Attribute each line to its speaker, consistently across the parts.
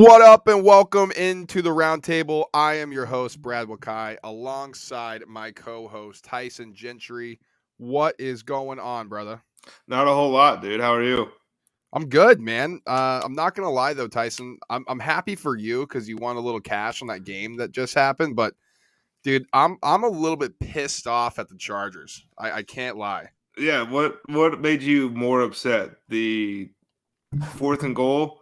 Speaker 1: What up and welcome into the roundtable. I am your host, Brad Wakai, alongside my co-host, Tyson Gentry. What is going on, brother?
Speaker 2: Not a whole lot, dude. How are you?
Speaker 1: I'm good, man. I'm not gonna lie though, Tyson. I'm happy for you because you won a little cash on that game that just happened. But dude, I'm a little bit pissed off at the Chargers. I can't lie.
Speaker 2: Yeah, what made you more upset? The fourth and goal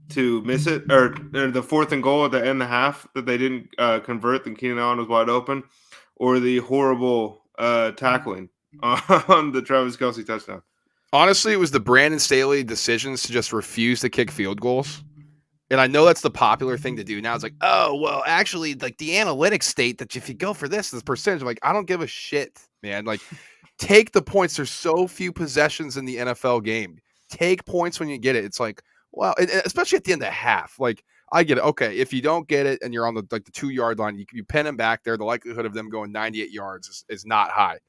Speaker 2: to miss it, or the fourth and goal at the end of the half that they didn't convert, and Keenan Allen was wide open, or the horrible tackling on the Travis Kelce touchdown?
Speaker 1: Honestly, it was the Brandon Staley decisions to just refuse to kick field goals. And I know that's the popular thing to do now. It's like, oh, well, actually, like the analytics state that if you go for this percentage, I'm like, I don't give a shit, man. Like, take the points. There's so few possessions in the NFL game. Take points when you get it. It's like, well, and especially at the end of the half. Like, I get it. Okay, if you don't get it and you're on the 2 yard line, you pin them back there. The likelihood of them going 98 yards is not high.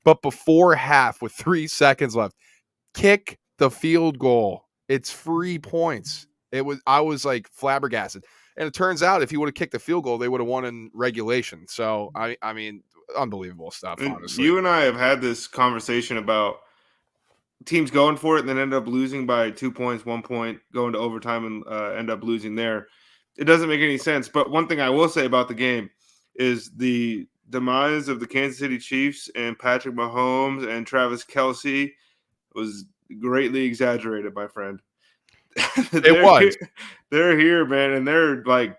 Speaker 1: But before half, with 3 seconds left, kick the field goal. It's free points. I was like flabbergasted. And it turns out if he would have kicked the field goal, they would have won in regulation. So I mean, unbelievable stuff,
Speaker 2: And
Speaker 1: honestly.
Speaker 2: you and I have had this conversation about teams going for it and then end up losing by 2 points, 1 point, going to overtime and end up losing there. It doesn't make any sense. But one thing I will say about the game is the demise of the Kansas City Chiefs and Patrick Mahomes and Travis Kelce was greatly exaggerated, my friend.
Speaker 1: It was.
Speaker 2: They're here, man, and they're like,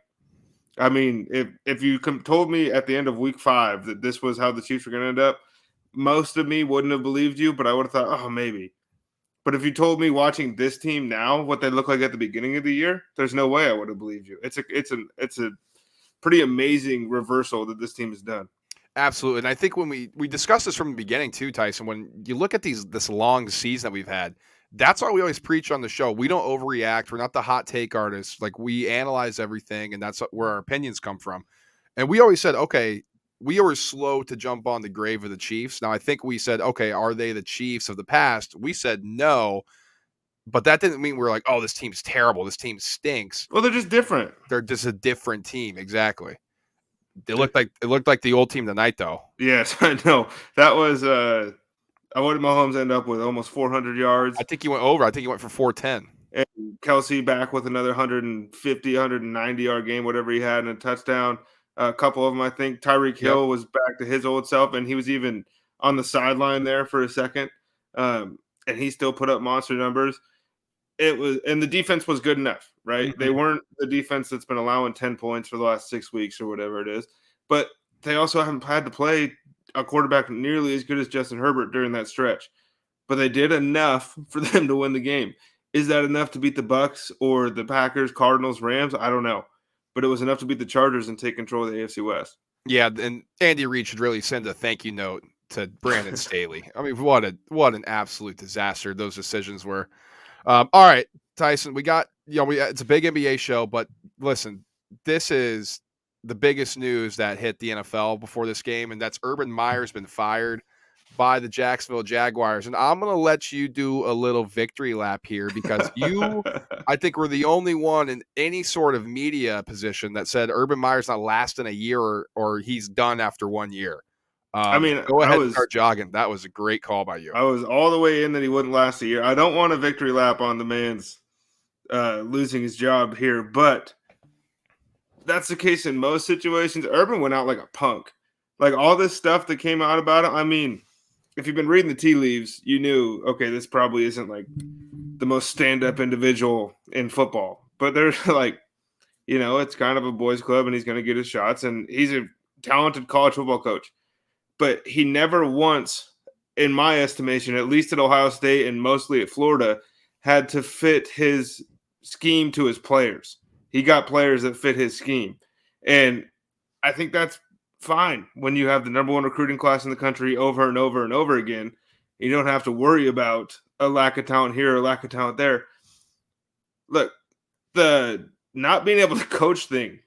Speaker 2: I mean, if you told me at the end of week 5 that this was how the Chiefs were going to end up, most of me wouldn't have believed you, but I would have thought, oh, maybe. But if you told me watching this team now what they look like at the beginning of the year, there's no way I would have believed you. It's a pretty amazing reversal that this team has done.
Speaker 1: Absolutely. And I think when we discussed this from the beginning too, Tyson, when you look at this long season that we've had, that's why we always preach on the show. We don't overreact. We're not the hot take artists. Like, we analyze everything, and that's where our opinions come from. And we always said, okay, we were slow to jump on the grave of the Chiefs. Now, I think we said, okay, are they the Chiefs of the past? We said no, but that didn't mean we're like, oh, this team's terrible. This team stinks.
Speaker 2: Well, they're just different.
Speaker 1: They're just a different team. Exactly. It looked like the old team tonight, though.
Speaker 2: Yes, I know. That was what did Mahomes end up with? Almost 400 yards.
Speaker 1: I think he went over. I think he went for 410.
Speaker 2: And Kelce back with another 150, 190-yard game, whatever he had, and a touchdown. A couple of them, I think. Tyreek
Speaker 1: Yep.
Speaker 2: Hill was back to his old self, and he was even on the sideline there for a second. And he still put up monster numbers. And the defense was good enough, right?
Speaker 1: Mm-hmm.
Speaker 2: They weren't the defense that's been allowing 10 points for the last 6 weeks or whatever it is. But they also haven't had to play a quarterback nearly as good as Justin Herbert during that stretch. But they did enough for them to win the game. Is that enough to beat the Bucks or the Packers, Cardinals, Rams? I don't know. But it was enough to beat the Chargers and take control of the AFC West.
Speaker 1: Yeah, and Andy Reid should really send a thank you note to Brandon Staley. I mean, what an absolute disaster those decisions were. All right, Tyson, we got it's a big NBA show, but listen, this is the biggest news that hit the NFL before this game, and that's Urban Meyer's been fired by the Jacksonville Jaguars. And I'm going to let you do a little victory lap here because I think, we're the only one in any sort of media position that said Urban Meyer's not lasting a year or he's done after 1 year.
Speaker 2: I mean,
Speaker 1: Go ahead and start jogging. That was a great call by you.
Speaker 2: I was all the way in that he wouldn't last a year. I don't want a victory lap on the man's losing his job here, but that's the case in most situations. Urban went out like a punk. Like all this stuff that came out about him. I mean, if you've been reading the tea leaves, you knew, okay, this probably isn't like the most stand-up individual in football. But there's like, it's kind of a boys club and he's going to get his shots. And he's a talented college football coach. But he never once, in my estimation, at least at Ohio State and mostly at Florida, had to fit his scheme to his players. He got players that fit his scheme. And I think that's fine when you have the number 1 recruiting class in the country over and over and over again. You don't have to worry about a lack of talent here or a lack of talent there. Look, the not being able to coach thing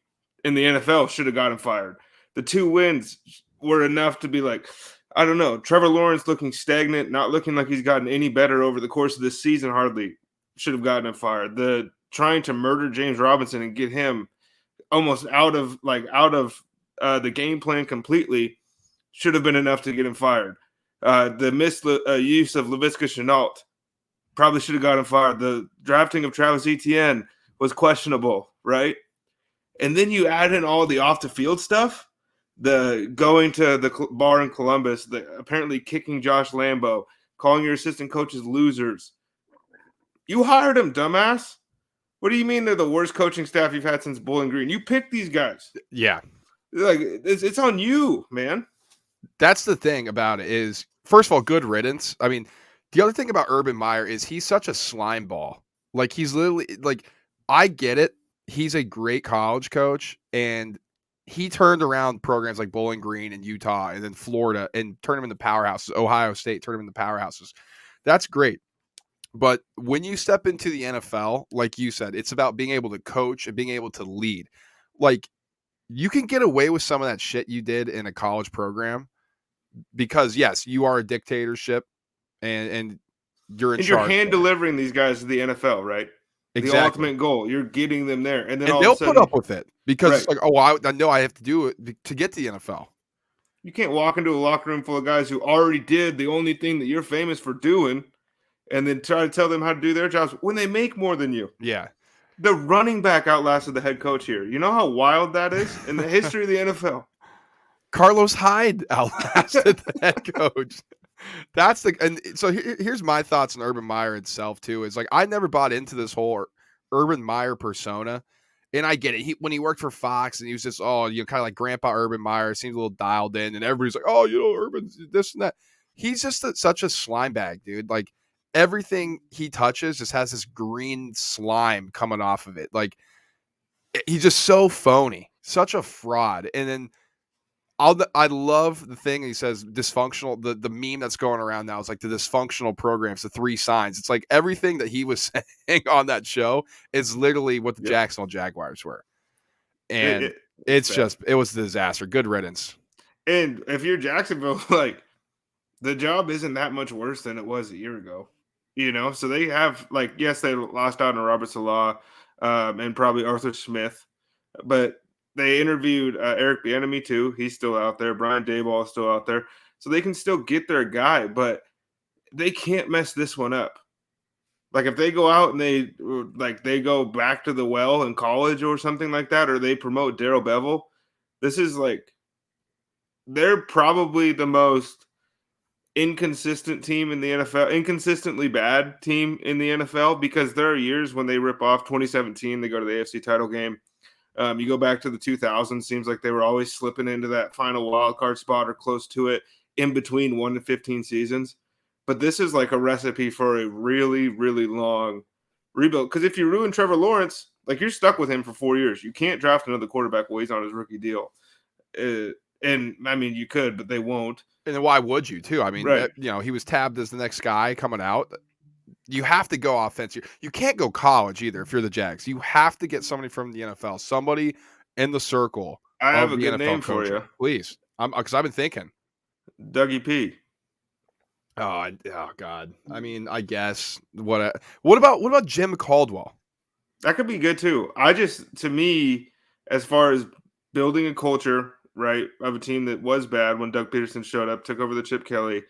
Speaker 2: in the NFL should have got him fired. The 2 wins were enough to be like, I don't know, Trevor Lawrence looking stagnant, not looking like he's gotten any better over the course of this season, hardly. should have gotten him fired. The trying to murder James Robinson and get him almost out of the game plan completely should have been enough to get him fired. The missed use of Laviska Shenault probably should have got him fired. The drafting of Travis Etienne was questionable, right? And then you add in all the off the field stuff, the going to the bar in Columbus, the apparently kicking Josh Lambo, calling your assistant coaches losers. You hired him, dumbass. What do you mean they're the worst coaching staff you've had since Bowling Green? You picked these guys.
Speaker 1: Yeah.
Speaker 2: Like it's on you, man.
Speaker 1: That's the thing about it is, first of all, good riddance. I mean, the other thing about Urban Meyer is he's such a slime ball. Like, he's literally, like, I get it. He's a great college coach, and he turned around programs like Bowling Green and Utah and then Florida and turned them into powerhouses. Ohio State turned them into powerhouses. That's great. But when you step into the NFL, like you said, it's about being able to coach and being able to lead. Like, you can get away with some of that shit you did in a college program because, yes, you are a dictatorship and you're in
Speaker 2: and
Speaker 1: charge.
Speaker 2: You're hand delivering these guys to the NFL, right?
Speaker 1: Exactly.
Speaker 2: The ultimate goal. You're getting them there. And then all
Speaker 1: they'll
Speaker 2: of a sudden,
Speaker 1: put up with it because
Speaker 2: right.
Speaker 1: It's like, oh, I know I have to do it to get to the NFL.
Speaker 2: You can't walk into a locker room full of guys who already did the only thing that you're famous for doing and then try to tell them how to do their jobs when they make more than you.
Speaker 1: Yeah.
Speaker 2: The running back outlasted the head coach here. You know how wild that is in the history of the NFL?
Speaker 1: Carlos Hyde outlasted the head coach. And so here's my thoughts on Urban Meyer itself too. Is like, I never bought into this whole Urban Meyer persona, and I get it. When he worked for Fox and he was just, kind of like Grandpa Urban Meyer, seems a little dialed in, and everybody's like, oh, Urban's this and that. He's just such a slime bag, dude. Like, everything he touches just has this green slime coming off of it. Like, he's just so phony, such a fraud. And then I love the thing he says, dysfunctional. The meme that's going around now is like the dysfunctional programs, the 3 signs. It's like everything that he was saying on that show is literally what the Jacksonville Jaguars were. And it was a disaster. Good riddance.
Speaker 2: And if you're Jacksonville, like, the job isn't that much worse than it was a year ago. So they have, like, yes, they lost out on Robert Salah and probably Arthur Smith, but they interviewed Eric Bieniemy too. He's still out there. Brian Daboll is still out there. So they can still get their guy, but they can't mess this one up. Like, if they go out and they go back to the well in college or something like that, or they promote Darrell Bevel, this is like, they're probably the most inconsistent team in the NFL, inconsistently bad team in the NFL, because there are years when they rip off. 2017, they go to the AFC title game. You go back to the 2000s, seems like they were always slipping into that final wild card spot or close to it in between 1 to 15 seasons. But this is like a recipe for a really, really long rebuild. Because if you ruin Trevor Lawrence, like, you're stuck with him for 4 years. You can't draft another quarterback while he's on his rookie deal. And I mean, you could, but they won't.
Speaker 1: And then why would you too? I mean,
Speaker 2: right.
Speaker 1: He was tabbed as the next guy coming out. You have to go offense. You can't go college either if you're the Jags. You have to get somebody from the NFL, somebody in the circle.
Speaker 2: I have a good
Speaker 1: NFL
Speaker 2: name
Speaker 1: coaching.
Speaker 2: for you.
Speaker 1: Please. Because I've been thinking.
Speaker 2: Dougie P.
Speaker 1: Oh God. I mean, I guess. What about Jim Caldwell?
Speaker 2: That could be good too. To me, as far as building a culture, right, of a team that was bad when Doug Peterson showed up, took over the Chip Kelly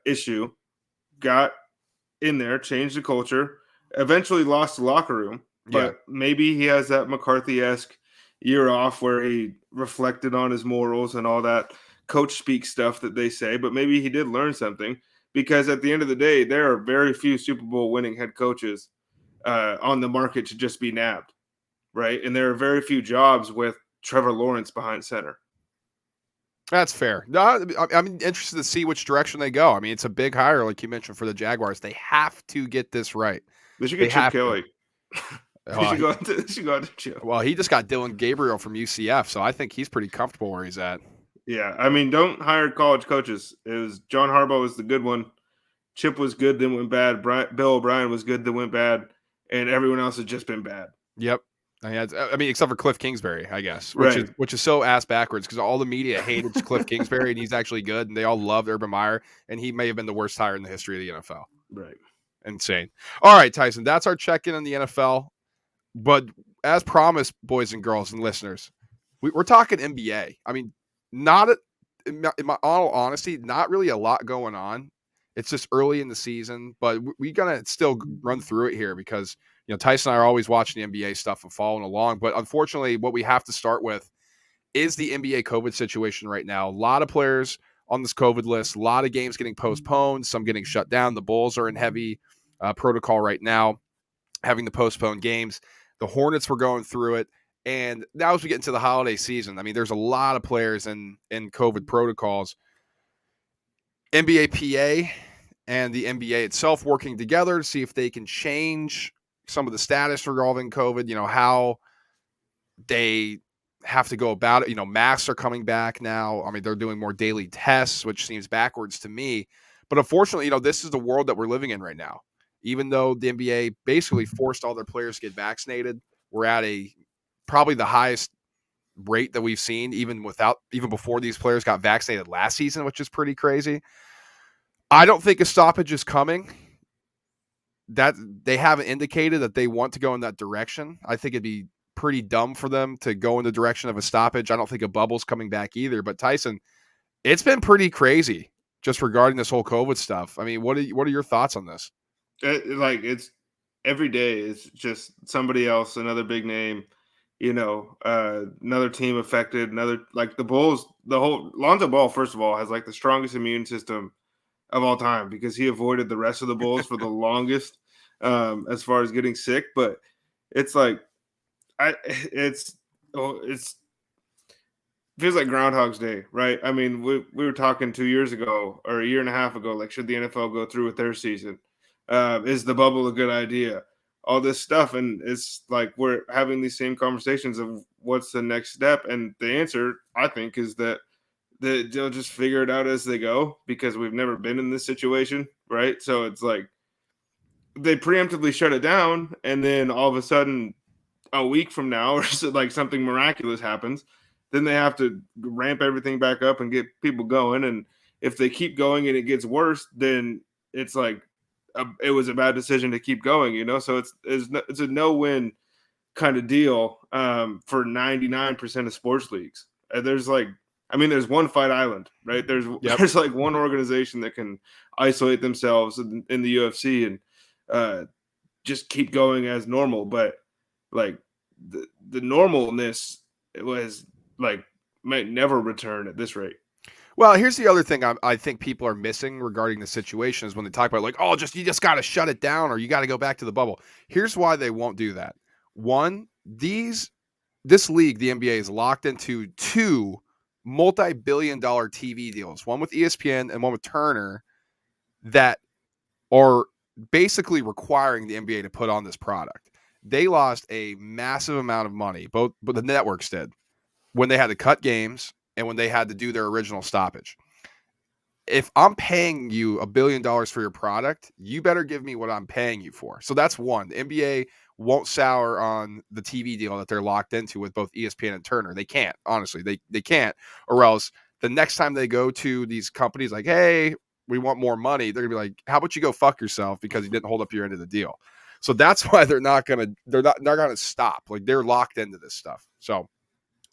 Speaker 2: issue, got in there, changed the culture, eventually lost the locker room, but maybe he has that McCarthy-esque year off where he reflected on his morals and all that coach speak stuff that they say, but maybe he did learn something, because at the end of the day, there are very few Super Bowl winning head coaches on the market to just be nabbed, right? And there are very few jobs with Trevor Lawrence behind center.
Speaker 1: That's fair. No, I'm interested to see which direction they go. I mean, it's a big hire, like you mentioned, for the Jaguars. They have to get this right.
Speaker 2: They should get Chip Kelly. They should go out to Chip.
Speaker 1: Well, he just got Dylan Gabriel from UCF, so I think he's pretty comfortable where he's at.
Speaker 2: Yeah, I mean, don't hire college coaches. It was John Harbaugh was the good one. Chip was good, then went bad. Bill O'Brien was good, then went bad. And everyone else has just been bad.
Speaker 1: Yep. I mean, except for Cliff Kingsbury, I guess, which is so ass backwards, because all the media hated Cliff Kingsbury, and he's actually good, and they all loved Urban Meyer, and he may have been the worst hire in the history of the NFL.
Speaker 2: Right.
Speaker 1: insane. All right, Tyson, that's our check-in on the NFL. But as promised, boys and girls and listeners, we're talking NBA. I mean, not a, in my all honesty, not really a lot going on. It's just early in the season, but we gotta still run through it here because Tyson and I are always watching the NBA stuff and following along. But unfortunately, what we have to start with is the NBA COVID situation right now. A lot of players on this COVID list, a lot of games getting postponed, some getting shut down. The Bulls are in heavy protocol right now, having to postpone games. The Hornets were going through it. And now as we get into the holiday season, I mean, there's a lot of players in COVID protocols. NBA PA and the NBA itself working together to see if they can change some of the status regarding COVID, how they have to go about it. Masks are coming back now. I mean, they're doing more daily tests, which seems backwards to me. But unfortunately, this is the world that we're living in right now. Even though the NBA basically forced all their players to get vaccinated, we're at probably the highest rate that we've seen, even before these players got vaccinated last season, which is pretty crazy. I don't think a stoppage is coming. That they haven't indicated that they want to go in that direction. I think it'd be pretty dumb for them to go in the direction of a stoppage. I don't think a bubble's coming back either. But Tyson, it's been pretty crazy just regarding this whole COVID stuff. I mean, what are your thoughts on this?
Speaker 2: It's every day is just somebody else, another big name, another team affected, another like the Bulls, the whole Lonzo Ball, first of all, has like the strongest immune system of all time because he avoided the rest of the Bulls for the longest as far as getting sick. But it's like it's feels like Groundhog's Day, right? I mean, we were talking 2 years ago or a year and a half ago, like should the NFL go through with their season? Is the bubble a good idea? All this stuff, and it's like we're having these same conversations of what's the next step, and the answer I think is that they'll just figure it out as they go because we've never been in this situation, right? So it's like they preemptively shut it down, and then all of a sudden, a week from now, or so, like something miraculous happens, then they have to ramp everything back up and get people going. And if they keep going and it gets worse, then it's like it was a bad decision to keep going, So it's a no-win kind of deal for 99% of sports leagues. There's there's one fight island, right? There's like one organization that can isolate themselves in the UFC and just keep going as normal. But like the normalness was like might never return at this rate.
Speaker 1: Well, here's the other thing I think people are missing regarding the situation is when they talk about like, oh, you just got to shut it down or you got to go back to the bubble. Here's why they won't do that. One, this league, the NBA, is locked into two multi-billion-dollar TV deals, one with ESPN and one with Turner, that are basically requiring the NBA to put on this product. They lost a massive amount of money, but the networks did, when they had to cut games and when they had to do their original stoppage. If I'm paying you $1 billion for your product, you better give me what I'm paying you for. So that's one. The NBA won't sour on the TV deal that they're locked into with both ESPN and Turner. They can't, honestly. They can't, or else the next time they go to these companies like, hey, we want more money, they're gonna be like, how about you go fuck yourself because you didn't hold up your end of the deal. So that's why they're not gonna stop. Like, they're locked into this stuff. So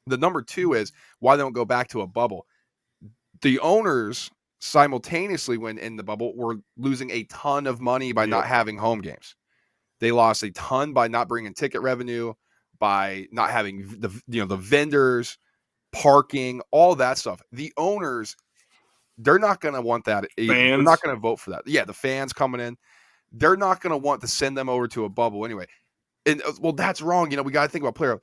Speaker 1: the number two is why they don't go back to a bubble. The owners simultaneously, when in the bubble, were losing a ton of money by not having home games. They lost a ton by not bringing ticket revenue, by not having the vendors, parking, all that stuff. The owners, they're not going to want that either.
Speaker 2: Fans.
Speaker 1: They're not going to vote for that. Yeah, the fans coming in, they're not going to want to send them over to a bubble anyway. And well, that's wrong. We got to think about player.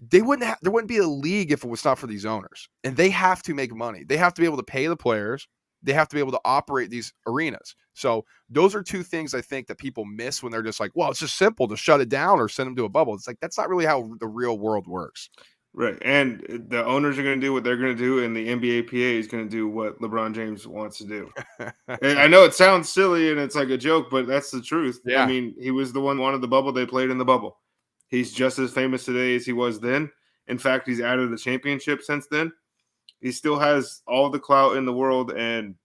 Speaker 1: There wouldn't be a league if it was not for these owners, and they have to make money. They have to be able to pay the players. They have to be able to operate these arenas. So those are two things I think that people miss when they're just like, well, it's just simple to shut it down or send them to a bubble. It's like, that's not really how the real world works.
Speaker 2: Right. And the owners are going to do what they're going to do, and the NBA PA is going to do what LeBron James wants to do. And I know it sounds silly and it's like a joke, but that's the truth.
Speaker 1: Yeah.
Speaker 2: I mean, he was the one who wanted the bubble. They played in the bubble. He's just as famous today as he was then. In fact, he's added a championship since then. He still has all the clout in the world, and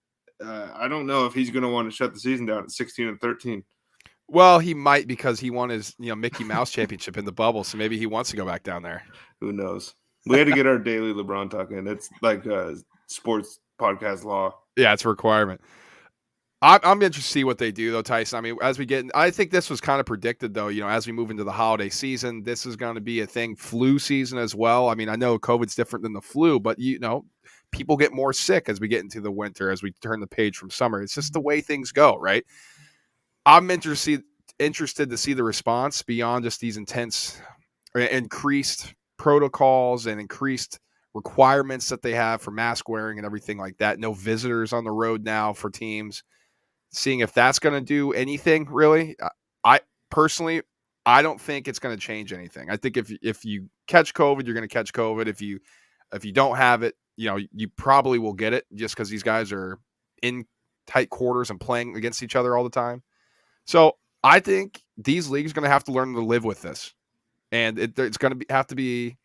Speaker 2: I don't know if he's going to want to shut the season down at 16-13.
Speaker 1: Well, he might because he won his, Mickey Mouse championship in the bubble, so maybe he wants to go back down there.
Speaker 2: Who knows? We had to get our daily LeBron talk in. It's like sports podcast law.
Speaker 1: Yeah, it's a requirement. I'm interested to see what they do, though, Tyson. I mean, I think this was kind of predicted, though, as we move into the holiday season, this is going to be a thing. Flu season as well. I mean, I know COVID's different than the flu, but, people get more sick as we get into the winter, as we turn the page from summer. It's just the way things go, right? I'm interested to see the response beyond just these increased protocols and increased requirements that they have for mask wearing and everything like that. No visitors on the road now for teams. Seeing if that's going to do anything really. I personally, I don't think it's going to change anything. I think if you catch COVID, you're going to catch COVID. If you don't have it, you probably will get it just because these guys are in tight quarters and playing against each other all the time. So I think these leagues are going to have to learn to live with this, and it's going to have to be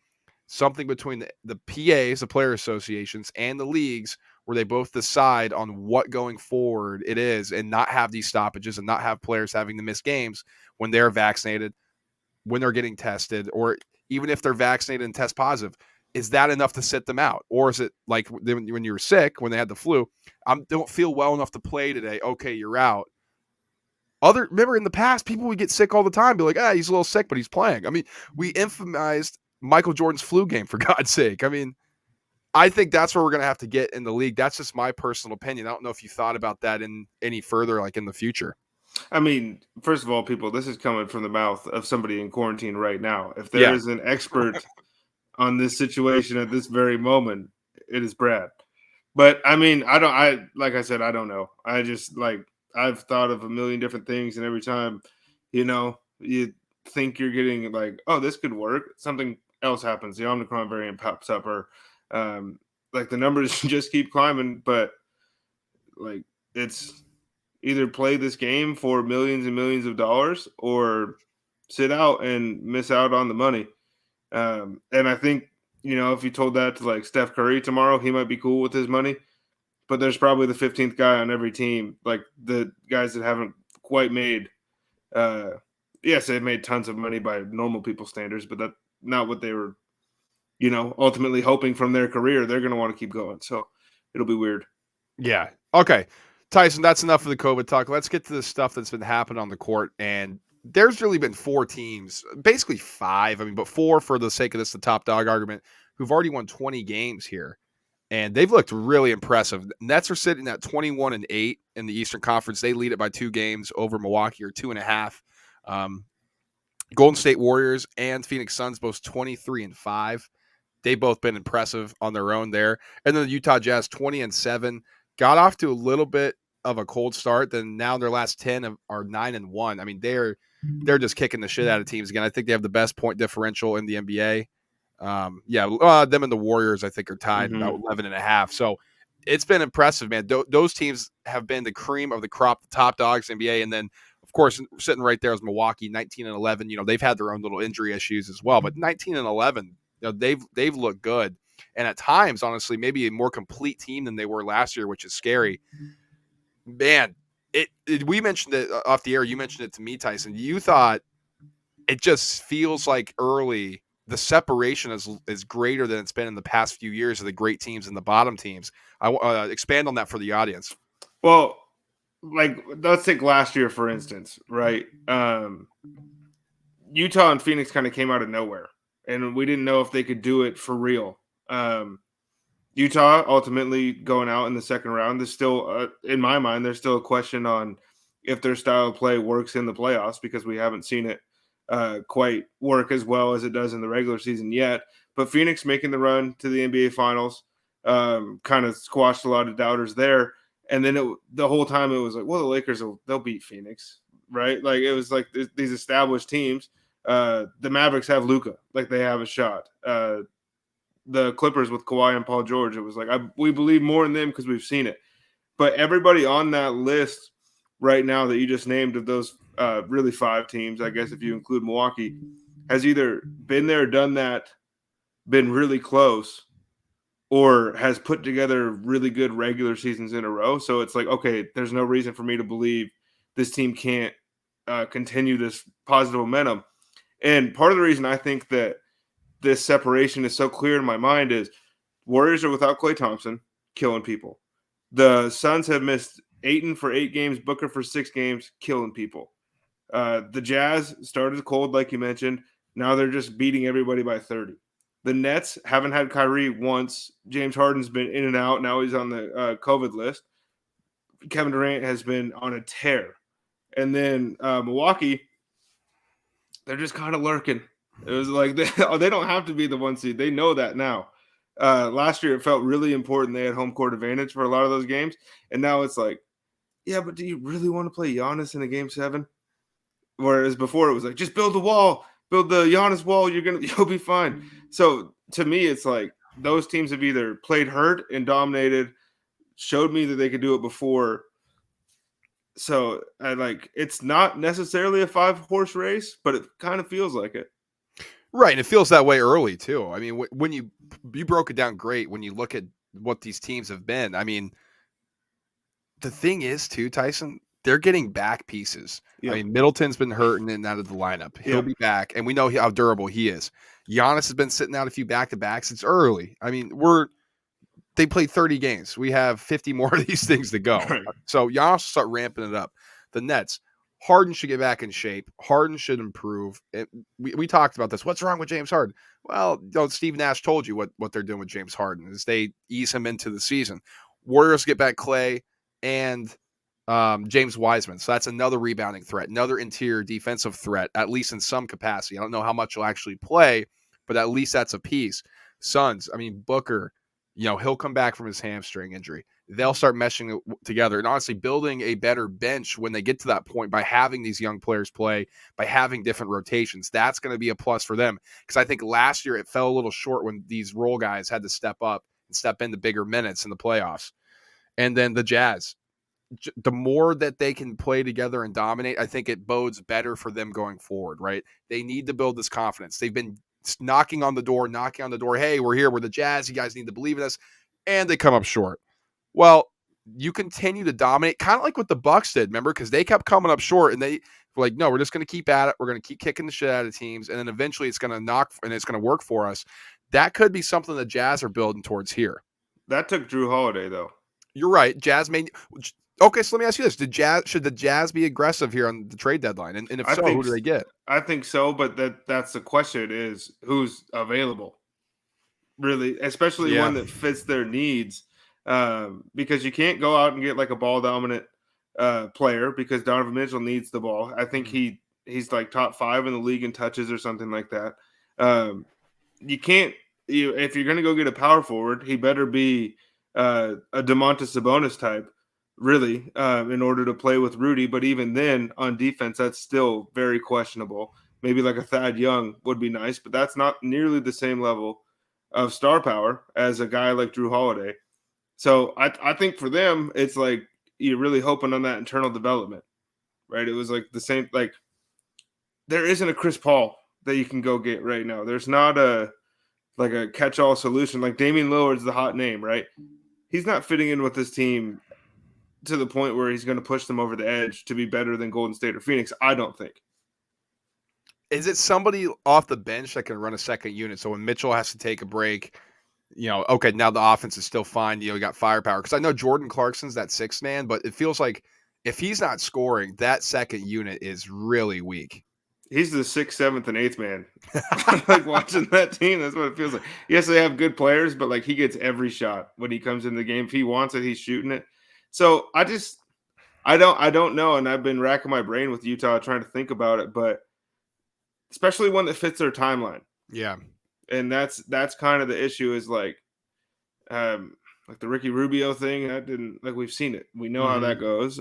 Speaker 1: something between the PAs, the player associations, and the leagues where they both decide on what going forward it is, and not have these stoppages and not have players having to miss games when they're vaccinated, when they're getting tested, or even if they're vaccinated and test positive. Is that enough to sit them out? Or is it like when you were sick, when they had the flu, I don't feel well enough to play today. Okay, you're out. Remember in the past, people would get sick all the time, be like, he's a little sick, but he's playing. I mean, we infamized Michael Jordan's flu game, for God's sake. I mean, I think that's where we're going to have to get in the league. That's just my personal opinion. I don't know if you thought about that in any further, like in the future.
Speaker 2: I mean, first of all, people, this is coming from the mouth of somebody in quarantine right now. If there
Speaker 1: Yeah.
Speaker 2: is an expert on this situation at this very moment, it is Brad. But I mean, like I said, I don't know. I just I've thought of a million different things, and every time, you think you're getting like, oh, this could work, something else happens. The Omicron variant pops up, or like the numbers just keep climbing. But like, it's either play this game for millions and millions of dollars, or sit out and miss out on the money. And I think, if you told that to like Steph Curry tomorrow, he might be cool with his money. But there's probably the 15th guy on every team, like the guys that haven't quite made. Yes, they've made tons of money by normal people standards, but that's not what they were, ultimately hoping from their career. They're going to want to keep going. So it'll be weird.
Speaker 1: Yeah. Okay. Tyson, that's enough of the COVID talk. Let's get to the stuff that's been happening on the court. And there's really been 4 teams, basically 5. I mean, but 4 for the sake of this, the top dog argument, who've already won 20 games here. And they've looked really impressive. Nets are sitting at 21-8 in the Eastern Conference. They lead it by 2 games over Milwaukee, or 2.5. Golden State Warriors and Phoenix Suns both 23-5. They've both been impressive on their own there. And then the Utah Jazz 20-7 got off to a little bit of a cold start. Then now their last 10 are 9-1. I mean, they're just kicking the shit out of teams again. I think they have the best point differential in the NBA. Them and the Warriors, I think, are tied about 11.5. So it's been impressive, man. Those teams have been the cream of the crop, the top dogs in the NBA. And then, of course, sitting right there is Milwaukee, 19-11. They've had their own little injury issues as well, but 19-11, they've looked good. And at times, honestly, maybe a more complete team than they were last year, which is scary. Man, we mentioned it off the air. You mentioned it to me, Tyson. You thought it just feels like early the separation is greater than it's been in the past few years of the great teams and the bottom teams. I expand on that for the audience.
Speaker 2: Well, like, let's take last year, for instance, right? Utah and Phoenix kind of came out of nowhere, and we didn't know if they could do it for real. Utah ultimately going out in the second round. There's still, in my mind, there's still a question on if their style of play works in the playoffs, because we haven't seen it quite work as well as it does in the regular season yet. But Phoenix making the run to the NBA Finals kind of squashed a lot of doubters there. And then the whole time it was like, well, the Lakers, they'll beat Phoenix, right? Like, it was like these established teams. The Mavericks have Luka, like they have a shot. The Clippers with Kawhi and Paul George, it was like, we believe more in them because we've seen it. But everybody on that list right now that you just named, of those really 5 teams, I guess if you include Milwaukee, has either been there, done that, been really close, or has put together really good regular seasons in a row. So it's like, okay, there's no reason for me to believe this team can't continue this positive momentum. And part of the reason I think that this separation is so clear in my mind is Warriors are without Klay Thompson, killing people. The Suns have missed Ayton for 8 games, Booker for 6 games, killing people. The Jazz started cold, like you mentioned. Now they're just beating everybody by 30. The Nets haven't had Kyrie once. James Harden's been in and out. Now he's on the COVID list. Kevin Durant has been on a tear. And then Milwaukee, they're just kind of lurking. It was like they don't have to be the 1 seed. They know that now. Last year, it felt really important. They had home court advantage for a lot of those games. And now it's like, yeah, but do you really want to play Giannis in a game 7? Whereas before it was like, just build the wall, build the Giannis wall. You'll be fine. So to me, it's like those teams have either played hurt and dominated, showed me that they could do it before. So it's not necessarily a 5-horse race, but it kind of feels like it.
Speaker 1: Right, and it feels that way early too. I mean, when you broke it down great when you look at what these teams have been. I mean, the thing is too, Tyson, they're getting back pieces.
Speaker 2: Yep.
Speaker 1: I mean, Middleton's been hurt and out of the lineup. He'll be back, and we know how durable he is. Giannis has been sitting out a few back-to-backs. It's early. I mean, they played 30 games. We have 50 more of these things to go.
Speaker 2: Right.
Speaker 1: So Giannis will start ramping it up. The Nets, Harden should get back in shape. Harden should improve. We talked about this. What's wrong with James Harden? Well, Steve Nash told you what they're doing with James Harden is they ease him into the season. Warriors get back Klay and James Wiseman. So that's another rebounding threat, another interior defensive threat, at least in some capacity. I don't know how much he'll actually play, but at least that's a piece. Suns, I mean, Booker, he'll come back from his hamstring injury. They'll start meshing together and honestly building a better bench when they get to that point by having these young players play, by having different rotations. That's going to be a plus for them because I think last year it fell a little short when these role guys had to step up and step into bigger minutes in the playoffs. And then the Jazz, the more that they can play together and dominate, I think it bodes better for them going forward, right? They need to build this confidence. They've been knocking on the door. Hey, we're here. We're the Jazz. You guys need to believe in us. And they come up short. Well, you continue to dominate, kind of like what the Bucks did, remember? Because they kept coming up short, and they were like, no, we're just going to keep at it. We're going to keep kicking the shit out of teams, and then eventually it's going to knock, and it's going to work for us. That could be something the Jazz are building towards here.
Speaker 2: That took Drew Holiday, though.
Speaker 1: You're right. Jazz may. Okay, so let me ask you this: should the Jazz be aggressive here on the trade deadline? And if so, who do they get?
Speaker 2: I think so, but that's the question: is who's available? Really, especially one that fits their needs. Because you can't go out and get like a ball dominant player because Donovan Mitchell needs the ball. I think he's like top 5 in the league in touches or something like that. You can't if you're going to go get a power forward, he better be a DeMontis Sabonis type, really, in order to play with Rudy. But even then, on defense, that's still very questionable. Maybe like a Thad Young would be nice, but that's not nearly the same level of star power as a guy like Drew Holiday. So I think for them, it's like you're really hoping on that internal development, right? It was like the same, like there isn't a Chris Paul that you can go get right now. There's not a catch-all solution. Like Damian Lillard's the hot name, right? He's not fitting in with this team to the point where he's going to push them over the edge to be better than Golden State or Phoenix. I don't think.
Speaker 1: Is it somebody off the bench that can run a second unit? So when Mitchell has to take a break, okay, now the offense is still fine. You got firepower. Because I know Jordan Clarkson's that 6th man, but it feels like if he's not scoring, that second unit is really weak.
Speaker 2: He's the 6th, 7th, and 8th man. Like watching that team, that's what it feels like. Yes, they have good players, but like he gets every shot when he comes in the game. If he wants it, he's shooting it. So I don't know. And I've been racking my brain with Utah trying to think about it, but especially one that fits their timeline.
Speaker 1: Yeah.
Speaker 2: And that's kind of the issue is like the Ricky Rubio thing. That didn't we've seen it. We know how that goes.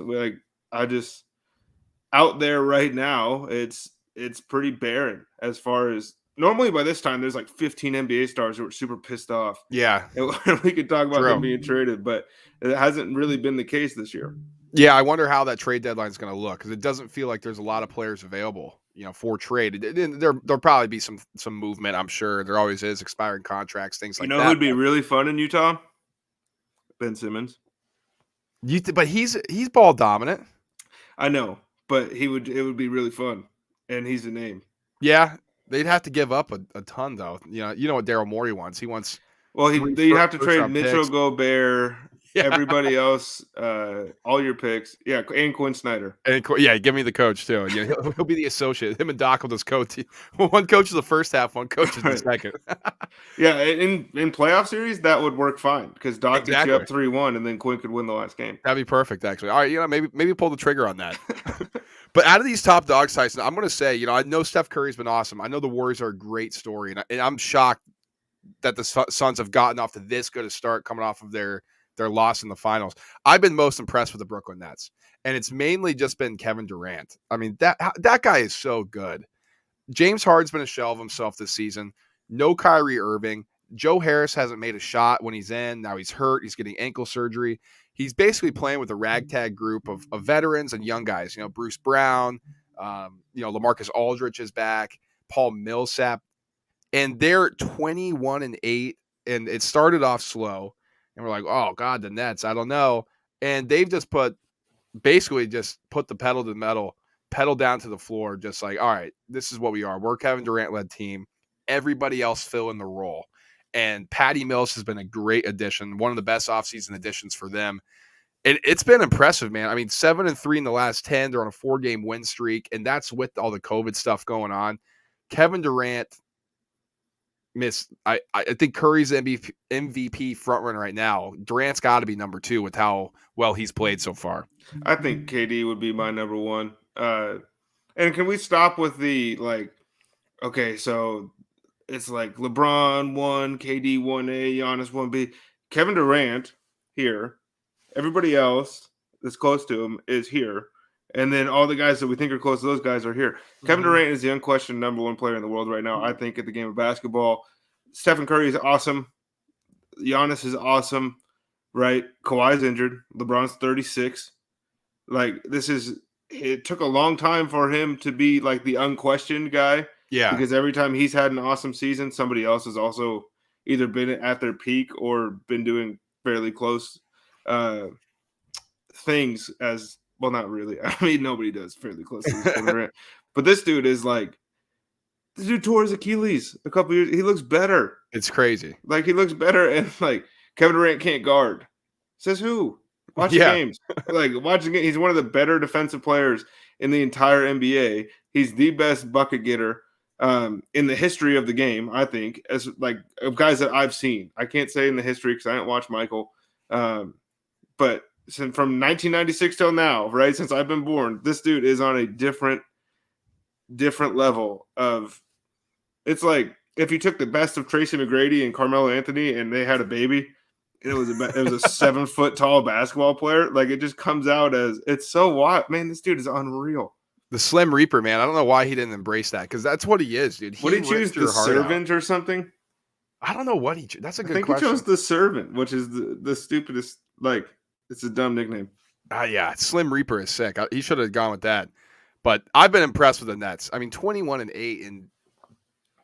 Speaker 2: Out there right now, it's pretty barren as far as normally by this time there's like 15 NBA stars who are super pissed off.
Speaker 1: Yeah.
Speaker 2: And we could talk about them being traded, but it hasn't really been the case this year.
Speaker 1: Yeah, I wonder how that trade deadline is going to look because it doesn't feel like there's a lot of players available, for trade. There'll probably be some movement, I'm sure. There always is, expiring contracts, things like that.
Speaker 2: Who'd be really fun in Utah? Ben Simmons.
Speaker 1: But he's ball dominant.
Speaker 2: I know, but it would be really fun, and he's a name.
Speaker 1: Yeah, they'd have to give up a ton though. You know what Daryl Morey wants. He wants
Speaker 2: Well,
Speaker 1: three
Speaker 2: you'd have to
Speaker 1: first
Speaker 2: trade
Speaker 1: round
Speaker 2: Mitchell,
Speaker 1: picks.
Speaker 2: Gobert,
Speaker 1: Yeah,
Speaker 2: everybody else, all your picks. Yeah, and Quinn Snyder.
Speaker 1: and yeah, give me the coach too. Yeah, he'll be the associate. Him and Doc will just coach. One coaches the first half, one coaches the
Speaker 2: Right.
Speaker 1: second.
Speaker 2: Yeah, in playoff series that would work fine because Doc gets you
Speaker 1: Exactly.
Speaker 2: up 3-1, and then Quinn could win the last game.
Speaker 1: That'd be perfect, actually. All right, maybe pull the trigger on that. But out of these top dogs, Tyson, I'm going to say, I know Steph Curry's been awesome. I know the Warriors are a great story, and I'm shocked that the Suns have gotten off to this good a start coming off of their loss in the finals. I've been most impressed with the Brooklyn Nets, and it's mainly just been Kevin Durant. I mean, that guy is so good. James Harden's been a shell of himself this season. No Kyrie Irving. Joe Harris hasn't made a shot when he's in. Now he's hurt. He's getting ankle surgery. He's basically playing with a ragtag group of veterans and young guys. Bruce Brown, LaMarcus Aldridge is back, Paul Millsap, and they're 21-8. And it started off slow, and we're like, oh God, the Nets. I don't know. And they've just basically put the pedal to the metal, pedal down to the floor, just like, all right, this is what we are. We're a Kevin Durant-led team. Everybody else fill in the role. And Patty Mills has been a great addition, one of the best offseason additions for them. It's been impressive, man. I mean, 7-3 in the last 10. They're on a 4-game win streak, and that's with all the COVID stuff going on. Kevin Durant I think Curry's MVP frontrunner right now. Durant's got to be number 2 with how well he's played so far.
Speaker 2: I think KD would be my number 1. And can we stop with the okay, so it's like LeBron 1, KD 1A, Giannis 1B. Kevin Durant here. Everybody else that's close to him is here. And then all the guys that we think are close to those guys are here. Kevin Durant is the unquestioned number 1 player in the world right now, I think, at the game of basketball. Stephen Curry is awesome. Giannis is awesome, right? Kawhi's injured. LeBron's 36. It took a long time for him to be like the unquestioned guy.
Speaker 1: Yeah.
Speaker 2: Because every time he's had an awesome season, somebody else has also either been at their peak or been doing fairly close things as well. Not really. I mean, nobody does fairly close to Kevin Durant. But this dude tore his Achilles a couple years. He looks better.
Speaker 1: It's crazy.
Speaker 2: Like, he looks better, and Kevin Durant can't guard. Says who? Watch the games. Watching it, he's one of the better defensive players in the entire NBA. He's the best bucket getter in the history of the game, I think, as of guys that I've seen. I can't say in the history because I didn't watch Michael. But from 1996 till now, right, since I've been born, this dude is on a different level of. It's like if you took the best of Tracy McGrady and Carmelo Anthony and they had a baby, and it was a 7 foot tall basketball player. Like, it just comes out as it's so wild. Man, this dude is unreal.
Speaker 1: The Slim Reaper, man. I don't know why he didn't embrace that, because that's what he is, dude.
Speaker 2: Would he choose the Servant or something?
Speaker 1: I don't know what he. That's a good
Speaker 2: question. I think
Speaker 1: question.
Speaker 2: he chose the Servant, which is the stupidest. It's a dumb nickname.
Speaker 1: Yeah, Slim Reaper is sick. He should have gone with that. But I've been impressed with the Nets. I mean, 21-8 and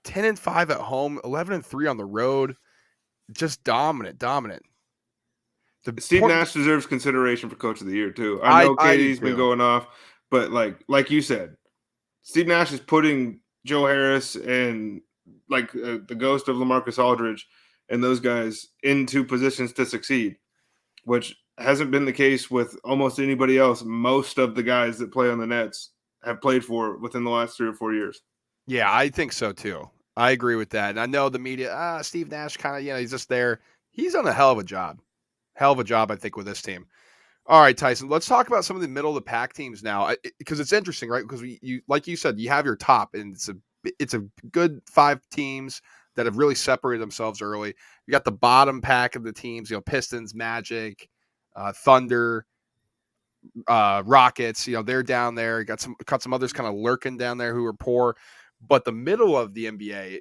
Speaker 1: 10-5 at home, 11-3 on the road. Just dominant.
Speaker 2: Steve Nash deserves consideration for Coach of the Year too. I know KD's been going off, but like you said, Steve Nash is putting Joe Harris and the ghost of LaMarcus Aldridge and those guys into positions to succeed, which hasn't been the case with almost anybody else. Most of the guys that play on the Nets have played for within the last 3 or 4 years.
Speaker 1: Yeah, I think so too. I agree with that. And I know the media, Steve Nash kind of, he's just there. He's done a hell of a job. I think, with this team. All right, Tyson, let's talk about some of the middle of the pack teams now, because it's interesting, right? Because you like you said, you have your top, and it's a good 5 teams that have really separated themselves early. You got the bottom pack of the teams, Pistons, Magic, Thunder, Rockets. They're down there. You got some others kind of lurking down there who are poor, but the middle of the NBA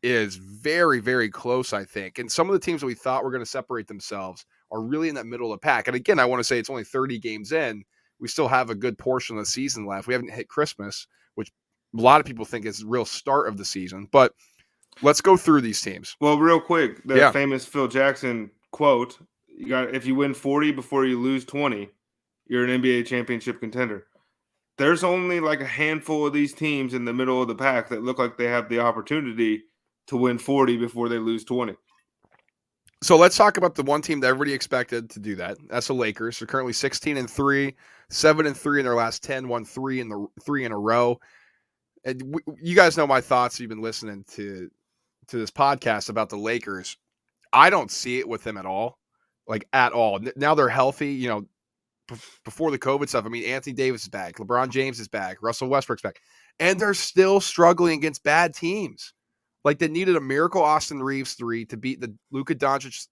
Speaker 1: is very, very close, I think. And some of the teams that we thought were going to separate themselves are really in that middle of the pack. And again, I want to say it's only 30 games in. We still have a good portion of the season left. We haven't hit Christmas, which a lot of people think is the real start of the season. But let's go through these teams.
Speaker 2: Well, real quick, the famous Phil Jackson quote, if you win 40 before you lose 20, you're an NBA championship contender. there's only like a handful of these teams in the middle of the pack that look like they have the opportunity to win 40 before they lose 20.
Speaker 1: So let's talk about the one team that everybody expected to do that. That's the Lakers. They're currently 16-3, 7-3 in their last 10, won three in a row. And you guys know my thoughts. You've been listening to this podcast about the Lakers. I don't see it with them at all, like at all. Now they're healthy. You know, before the COVID stuff. I mean, Anthony Davis is back, LeBron James is back, Russell Westbrook's back, and they're still struggling against bad teams. Like they needed a miracle Austin Reeves 3 to beat the Luka Doncic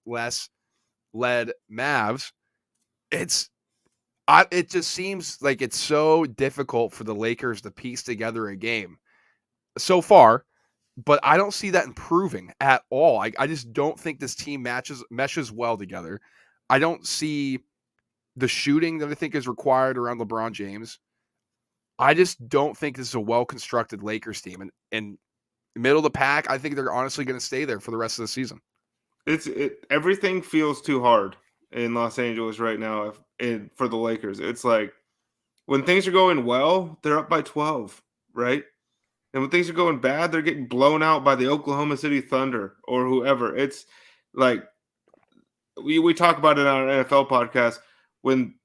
Speaker 1: led Mavs. It just seems like it's so difficult for the Lakers to piece together a game so far, but I don't see that improving at all. I just don't think this team meshes well together. I don't see the shooting that I think is required around LeBron James. I just don't think this is a well-constructed Lakers team. And middle of the pack, I think they're honestly going to stay there for the rest of the season.
Speaker 2: Everything feels too hard in Los Angeles right now for the Lakers. It's like when things are going well, they're up by 12, right? And when things are going bad, they're getting blown out by the Oklahoma City Thunder or whoever. It's like we talk about it on our NFL podcast. When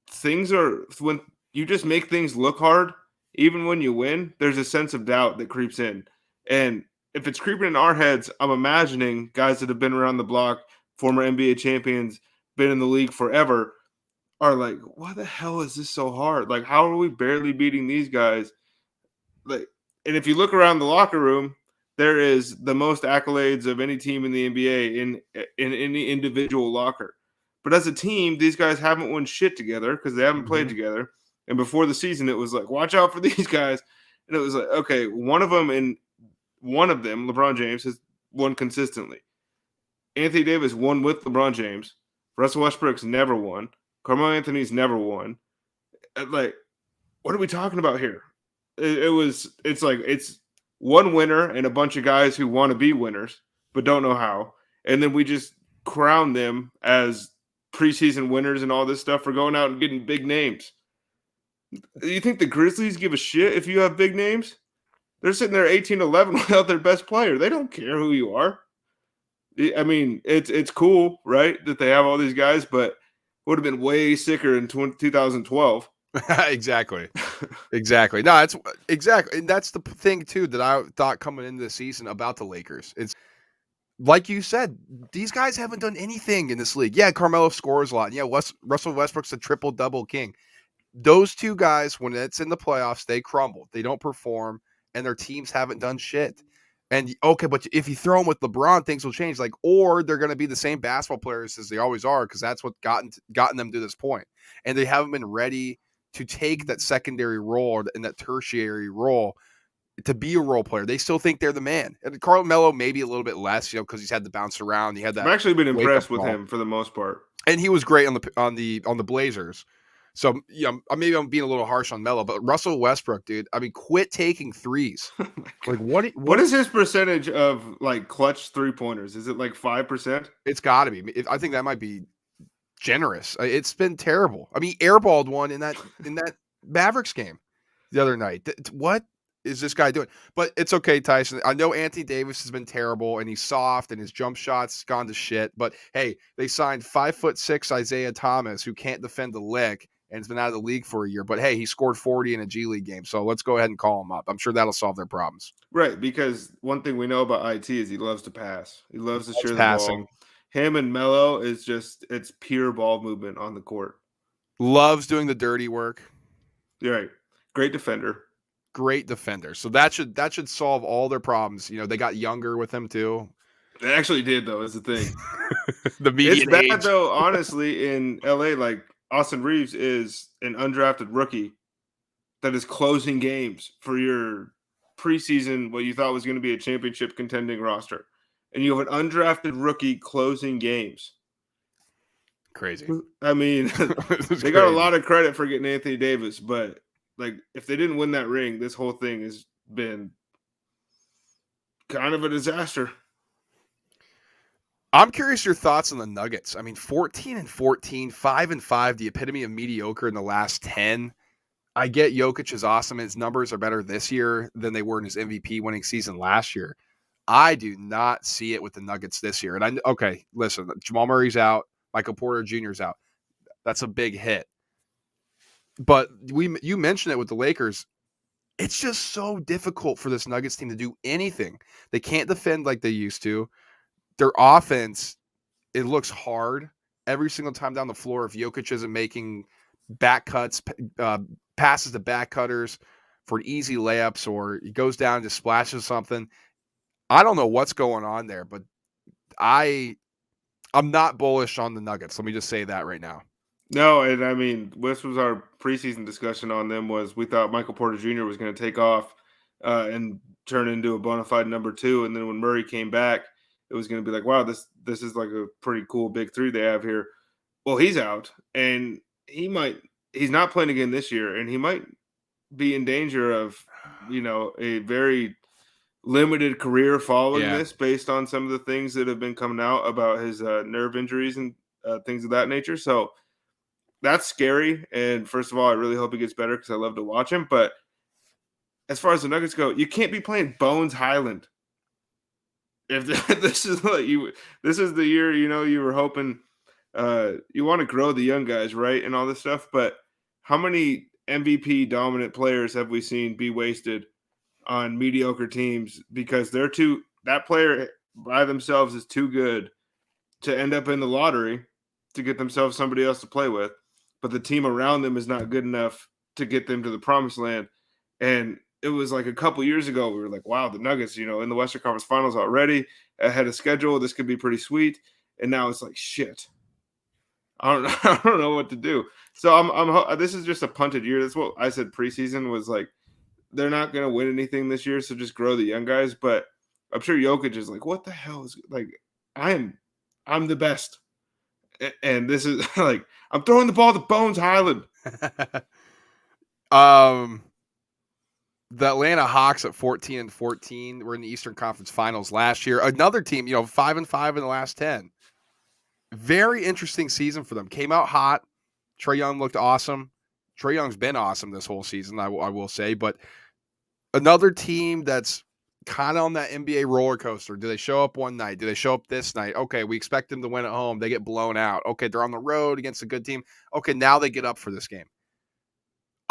Speaker 2: you just make things look hard, even when you win, there's a sense of doubt that creeps in. And if it's creeping in our heads, I'm imagining guys that have been around the block, former NBA champions, been in the league forever, are like, why the hell is this so hard? Like, how are we barely beating these guys? Like, and if you look around the locker room, there is the most accolades of any team in the NBA in any individual locker. But as a team, these guys haven't won shit together because they haven't played together. And before the season, it was like, watch out for these guys. And it was like, okay, one of them, LeBron James, has won consistently. Anthony Davis won with LeBron James. Russell Westbrook's never won. Carmelo Anthony's never won. Like, what are we talking about here? It's one winner and a bunch of guys who want to be winners but don't know how, and then we just crown them as preseason winners and all this stuff for going out and getting big names. You think the Grizzlies give a shit if you have big names? They're sitting there 18-11 without their best player. They don't care who you are. I mean, it's cool, right, that they have all these guys, but would have been way sicker in 2012.
Speaker 1: Exactly. No, it's exactly. And that's the thing too that I thought coming into the season about the Lakers. It's like you said, these guys haven't done anything in this league. Yeah, Carmelo scores a lot. Yeah, Russell Westbrook's a triple-double king. Those two guys, when it's in the playoffs, they crumble. They don't perform, and their teams haven't done shit. And okay, but if you throw them with LeBron, things will change. Like, or they're going to be the same basketball players as they always are, because that's what gotten them to this point. And they haven't been ready to take that secondary role and that tertiary role to be a role player. They still think they're the man. And Carmelo maybe a little bit less, because he's had to bounce around. He had that.
Speaker 2: I've actually been impressed with him for the most part,
Speaker 1: and he was great on the Blazers. So yeah, maybe I'm being a little harsh on Melo, but Russell Westbrook, dude, I mean, quit taking threes. Like
Speaker 2: what is his percentage of like clutch 3-pointers? Is it like 5%?
Speaker 1: It's got to be. I think that might be generous. It's been terrible. I mean, airballed one in that Mavericks game the other night. What is this guy doing? But it's okay, Tyson. I know Anthony Davis has been terrible and he's soft and his jump shots gone to shit. But hey, they signed 5'6" Isaiah Thomas, who can't defend the lick and has been out of the league for a year. But hey, he scored 40 in a G League game. So let's go ahead and call him up. I'm sure that'll solve their problems.
Speaker 2: Right, because one thing we know about IT is he loves to pass. He loves to share the ball. Him and Melo it's pure ball movement on the court.
Speaker 1: Loves doing the dirty work.
Speaker 2: You're right. Great defender.
Speaker 1: So that should solve all their problems. They got younger with him too.
Speaker 2: They actually did, though, is the thing.
Speaker 1: The median
Speaker 2: it's bad,
Speaker 1: age.
Speaker 2: Though, honestly, in LA, like Austin Reeves is an undrafted rookie that is closing games for your preseason, what you thought was going to be a championship contending roster. And you have an undrafted rookie closing games.
Speaker 1: Crazy.
Speaker 2: I mean, they got a lot of credit for getting Anthony Davis, but like if they didn't win that ring, this whole thing has been kind of a disaster.
Speaker 1: I'm curious your thoughts on the Nuggets. I mean, 14-14, 5-5, the epitome of mediocre in the last 10. I get Jokic is awesome. His numbers are better this year than they were in his MVP winning season last year. I do not see it with the Nuggets this year. And listen, Jamal Murray's out, Michael Porter Jr.'s out. That's a big hit. But you mentioned it with the Lakers. It's just so difficult for this Nuggets team to do anything. They can't defend like they used to. Their offense, it looks hard every single time down the floor if Jokic isn't making back cuts, passes to back cutters for easy layups, or he goes down and just splashes something. I don't know what's going on there, but I'm not bullish on the Nuggets. Let me just say that right now.
Speaker 2: No, and I mean, this was our preseason discussion on them. Was we thought Michael Porter Jr. was going to take off and turn into a bona fide number 2, and then when Murray came back, it was going to be like, wow, this is like a pretty cool big 3 they have here. Well, he's out, and he's not playing again this year, and he might be in danger of, a very limited career following this, based on some of the things that have been coming out about his nerve injuries and things of that nature. So that's scary. And first of all, I really hope he gets better because I love to watch him. But as far as the Nuggets go, you can't be playing Bones Highland. If this is this is the year, you were hoping you want to grow the young guys, right, and all this stuff. But how many MVP dominant players have we seen be wasted on mediocre teams because that player by themselves is too good to end up in the lottery to get themselves somebody else to play with, but the team around them is not good enough to get them to the promised land. And it was like a couple years ago, we were like, wow, the Nuggets, in the Western Conference Finals already, ahead of schedule, this could be pretty sweet. And now it's like, shit, I don't know what to do. So this is just a punted year. That's what I said preseason was like, they're not going to win anything this year, so just grow the young guys. But I'm sure Jokic is like, what the hell is like? I'm the best, and this is like I'm throwing the ball to Bones Highland.
Speaker 1: The Atlanta Hawks at 14-14 were in the Eastern Conference Finals last year. Another team, 5-5 in the last 10. Very interesting season for them. Came out hot. Trae Young looked awesome. Trae Young's been awesome this whole season, I will say. But another team that's kind of on that NBA roller coaster. Do they show up one night? Do they show up this night? Okay, we expect them to win at home. They get blown out. Okay, they're on the road against a good team. Okay, now they get up for this game.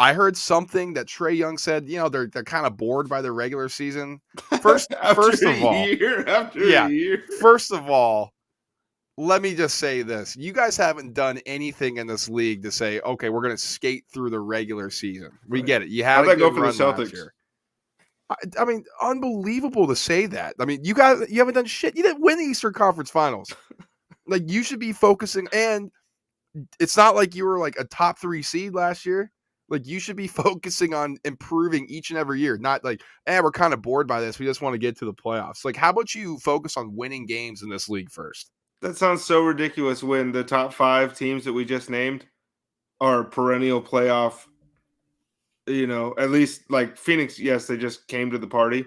Speaker 1: I heard something that Trae Young said, they're kind of bored by their regular season. First of all, let me just say this. You guys haven't done anything in this league to say, okay, we're going to skate through the regular season. We get it. You had a good run last year. I mean, unbelievable to say that. I mean, you haven't done shit. You didn't win the Eastern Conference Finals. Like, you should be focusing, and it's not like you were like a top 3 seed last year. Like, you should be focusing on improving each and every year, not like, we're kind of bored by this. We just want to get to the playoffs. Like, how about you focus on winning games in this league first?
Speaker 2: That sounds so ridiculous when the top 5 teams that we just named are perennial playoff. At least like Phoenix, yes, they just came to the party,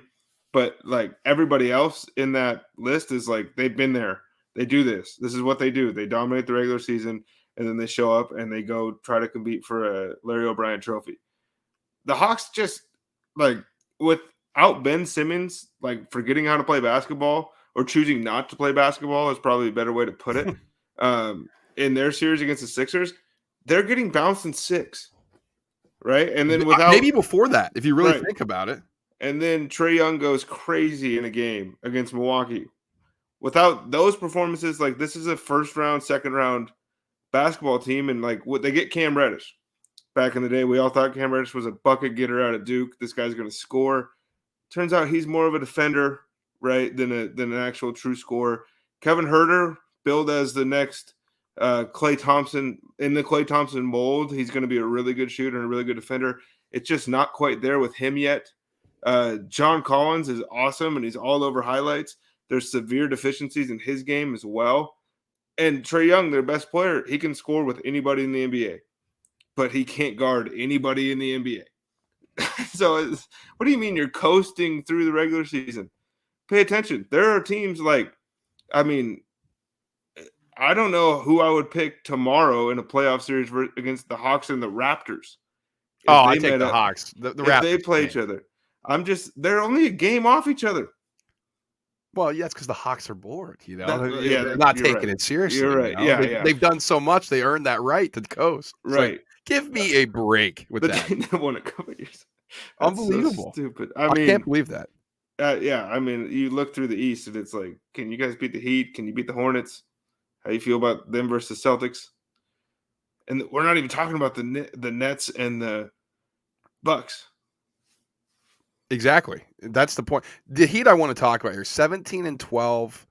Speaker 2: but like everybody else in that list is like, they've been there. They do this. This is what they do. They dominate the regular season, and then they show up and they go try to compete for a Larry O'Brien trophy. The Hawks just, like, without Ben Simmons, like, forgetting how to play basketball or choosing not to play basketball is probably a better way to put it. In their series against the Sixers, they're getting bounced in 6. Right. And then
Speaker 1: maybe before that, if you really think about it.
Speaker 2: And then Trae Young goes crazy in a game against Milwaukee. Without those performances, like, this is a first round, second round basketball team. And like, what they get Cam Reddish. Back in the day, we all thought Cam Reddish was a bucket getter out of Duke. This guy's going to score. Turns out he's more of a defender, right, than an actual true scorer. Kevin Huerter, billed as the next Klay Thompson, in the Klay Thompson mold. He's going to be a really good shooter and a really good defender. It's just not quite there with him yet. John Collins is awesome, and he's all over highlights. There's severe deficiencies in his game as well. And Trae Young, their best player, he can score with anybody in the NBA, but he can't guard anybody in the NBA. So what do you mean you're coasting through the regular season? Pay attention. There are teams like, I mean, I don't know who I would pick tomorrow in a playoff series against the Hawks and the Raptors. If
Speaker 1: Oh, I
Speaker 2: they
Speaker 1: take
Speaker 2: met
Speaker 1: the
Speaker 2: up,
Speaker 1: Hawks. The
Speaker 2: if they
Speaker 1: Raptors
Speaker 2: play
Speaker 1: can't.
Speaker 2: each other, they're only a game off each other.
Speaker 1: Well, yeah, it's because the Hawks are bored.
Speaker 2: Yeah,
Speaker 1: They're not
Speaker 2: you're
Speaker 1: taking
Speaker 2: right.
Speaker 1: it
Speaker 2: You're
Speaker 1: seriously.
Speaker 2: right. Yeah, yeah,
Speaker 1: They've done so much. They earned that right to the coast. It's like,
Speaker 2: right.
Speaker 1: give me a break with
Speaker 2: The
Speaker 1: that.
Speaker 2: team that won a couple years. That's so
Speaker 1: Unbelievable.
Speaker 2: stupid.
Speaker 1: I can't believe that.
Speaker 2: Yeah. I mean, you look through the East, and it's like, can you guys beat the Heat? Can you beat the Hornets? How you feel about them versus Celtics? And we're not even talking about the Nets and the Bucks.
Speaker 1: Exactly. That's the point. The Heat I want to talk about here, 17-12.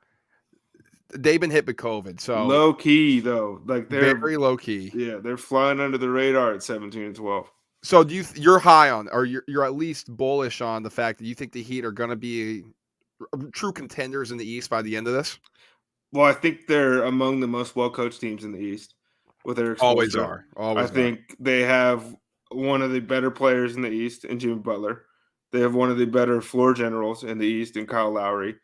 Speaker 1: They've been hit with COVID, so
Speaker 2: Low key though, like
Speaker 1: very low key.
Speaker 2: they're flying under the radar at 17 and 12.
Speaker 1: So you're high on, or you're at least bullish on the fact that you think the Heat are going to be true contenders in the East by the end of this?
Speaker 2: Well, I think they're among the most well coached teams in the East with Eric
Speaker 1: Always
Speaker 2: Spoelstra.
Speaker 1: are.
Speaker 2: I
Speaker 1: Always are.
Speaker 2: think they have one of the better players in the East in Jimmy Butler. They have one of the better floor generals in the East in Kyle Lowry.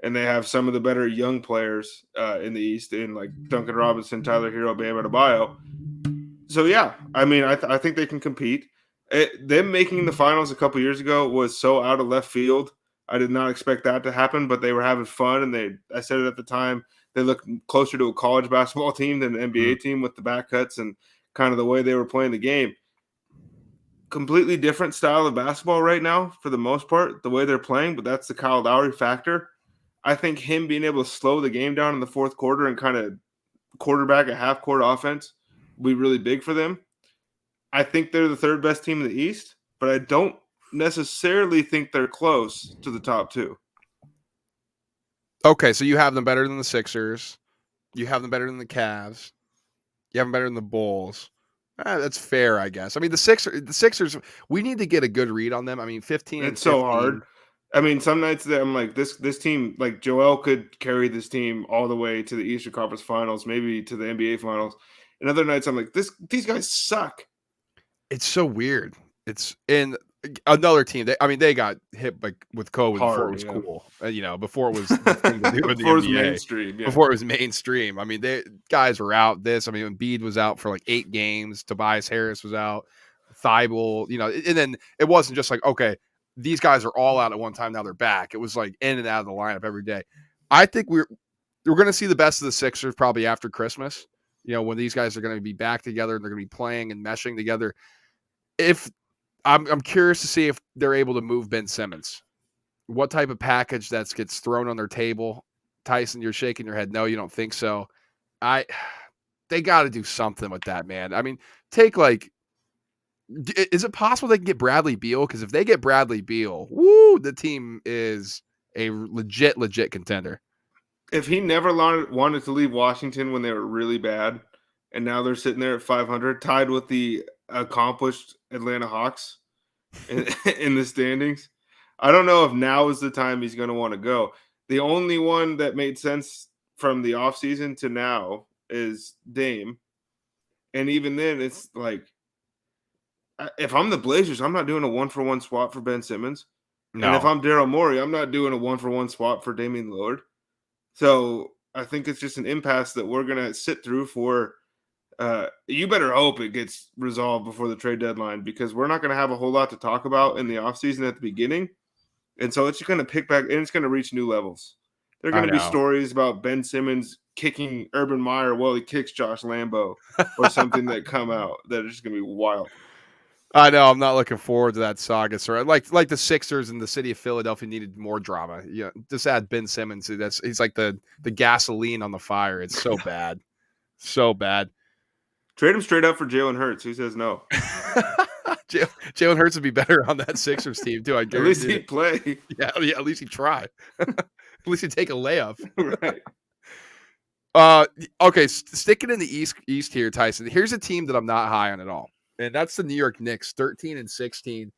Speaker 2: And they have some of the better young players in the East in like Duncan Robinson, Tyler Hero, Bam Adebayo. So yeah, I mean, I think they can compete. Them making the finals a couple years ago was so out of left field. I did not expect that to happen, but they were having fun, and I said it at the time. They looked closer to a college basketball team than an NBA team with the back cuts and kind of the way they were playing the game. Completely different style of basketball right now for the most part, the way they're playing, but that's the Kyle Lowry factor. I think him being able to slow the game down in the fourth quarter and kind of quarterback a half-court offense will be really big for them. I think they're the third best team in the East, but I don't necessarily think they're close to the top two.
Speaker 1: Okay, so you have them better than the Sixers. You have them better than the Cavs. You have them better than the Bulls. That's fair, I guess. I mean, the Sixers, we need to get a good read on them. I mean, 15 and
Speaker 2: It's so hard.
Speaker 1: 15.
Speaker 2: I mean, some nights that I'm like, this team, like Joel could carry this team all the way to the Eastern Conference Finals, maybe to the NBA Finals. And other nights I'm like, these guys suck.
Speaker 1: It's so weird. It's in another team. They got hit with COVID before it
Speaker 2: Hard,
Speaker 1: was
Speaker 2: yeah.
Speaker 1: cool. Before it was the thing to do in the
Speaker 2: Before it was
Speaker 1: NBA.
Speaker 2: mainstream, yeah.
Speaker 1: Before it was mainstream. I mean, guys were out. Embiid was out for like 8 games. Tobias Harris was out. Thibault, and then it wasn't just like, okay, these guys are all out at one time. Now they're back. It was like in and out of the lineup every day. I think we're going to see the best of the Sixers probably after Christmas. When these guys are going to be back together and they're going to be playing and meshing together. If I'm curious to see if they're able to move Ben Simmons. What type of package that gets thrown on their table? Tyson, you're shaking your head. No, you don't think so. They got to do something with that, man. I mean, is it possible they can get Bradley Beal? Because if they get Bradley Beal, the team is a legit contender.
Speaker 2: If he never wanted to leave Washington when they were really bad, and now they're sitting there at 500, tied with the accomplished Atlanta Hawks in the standings, I don't know if now is the time he's going to want to go. The only one that made sense from the offseason to now is Dame. And even then, it's like, if I'm the Blazers, I'm not doing a 1-for-1 swap for Ben Simmons. And if
Speaker 1: No,
Speaker 2: I'm Daryl Morey, I'm not doing a 1-for-1 swap for Damian Lillard. So I think it's just an impasse that we're going to sit through for. You better hope it gets resolved before the trade deadline, because we're not going to have a whole lot to talk about in the offseason at the beginning. And so it's just going to pick back, and it's going to reach new levels. There are going to be stories about Ben Simmons kicking Urban Meyer while he kicks Josh Lambo or something that come out that are just going to be wild.
Speaker 1: I know. I'm not looking forward to that saga. So like the Sixers and the city of Philadelphia needed more drama. Just add Ben Simmons. He's like the gasoline on the fire. It's so bad, so bad.
Speaker 2: Trade him straight up for Jalen Hurts. Who says no?
Speaker 1: Jalen Hurts would be better on that Sixers team too. I guarantee.
Speaker 2: At least he'd play.
Speaker 1: Yeah. At least he'd try. At least he'd take a layup.
Speaker 2: Right.
Speaker 1: Okay. Sticking in the East here, Tyson. Here's a team that I'm not high on at all. And that's the New York Knicks, 13 and 16.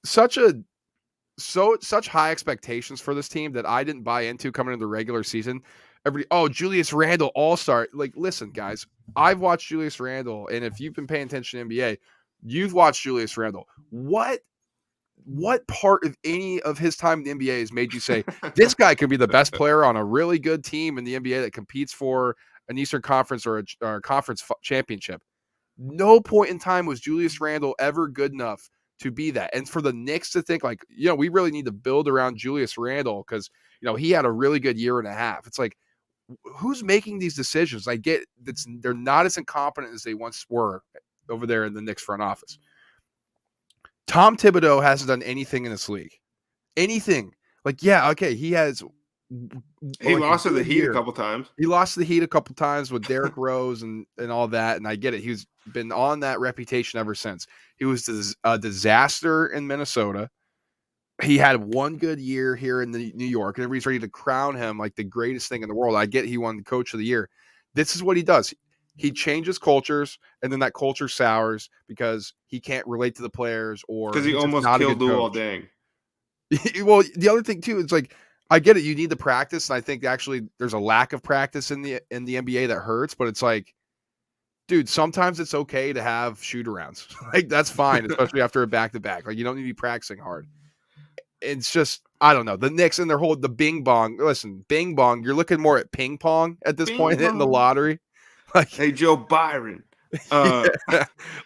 Speaker 1: Such high expectations for this team that I didn't buy into coming into the regular season. Julius Randle, all-star. Like, listen, guys, I've watched Julius Randle, and if you've been paying attention to NBA, you've watched Julius Randle. What part of any of his time in the NBA has made you say, this guy could be the best player on a really good team in the NBA that competes for an Eastern Conference or a conference championship? No point in time was Julius Randle ever good enough to be that. And for the Knicks to think like, we really need to build around Julius Randle because, he had a really good year and a half. It's like, who's making these decisions? I get they're not as incompetent as they once were over there in the Knicks front office. Tom Thibodeau hasn't done anything in this league. Anything. Like, yeah, okay, he has.
Speaker 2: He
Speaker 1: Like
Speaker 2: lost to the Heat
Speaker 1: year.
Speaker 2: a couple times.
Speaker 1: He lost to the Heat a couple times with Derrick Rose and all that, and I get it. He's been on that reputation ever since. He was a disaster in Minnesota. He had one good year here in New York, and everybody's ready to crown him like the greatest thing in the world. I get he won the Coach of the Year. This is what he does. He changes cultures, and then that culture sours because he can't relate to the players, or
Speaker 2: because he
Speaker 1: he's just
Speaker 2: almost
Speaker 1: not
Speaker 2: killed
Speaker 1: a good
Speaker 2: Luol
Speaker 1: coach.
Speaker 2: Deng.
Speaker 1: Well, the other thing too, it's like I get it. You need the practice, and I think actually there's a lack of practice in the NBA that hurts. But it's like, dude, sometimes it's okay to have shoot arounds. Like that's fine, especially after a back-to-back. Like you don't need to be practicing hard. It's just I don't know. The Knicks and the bing bong. Listen, bing bong. You're looking more at ping pong at this point in the lottery. Like,
Speaker 2: hey, Joe Byron.
Speaker 1: Yeah.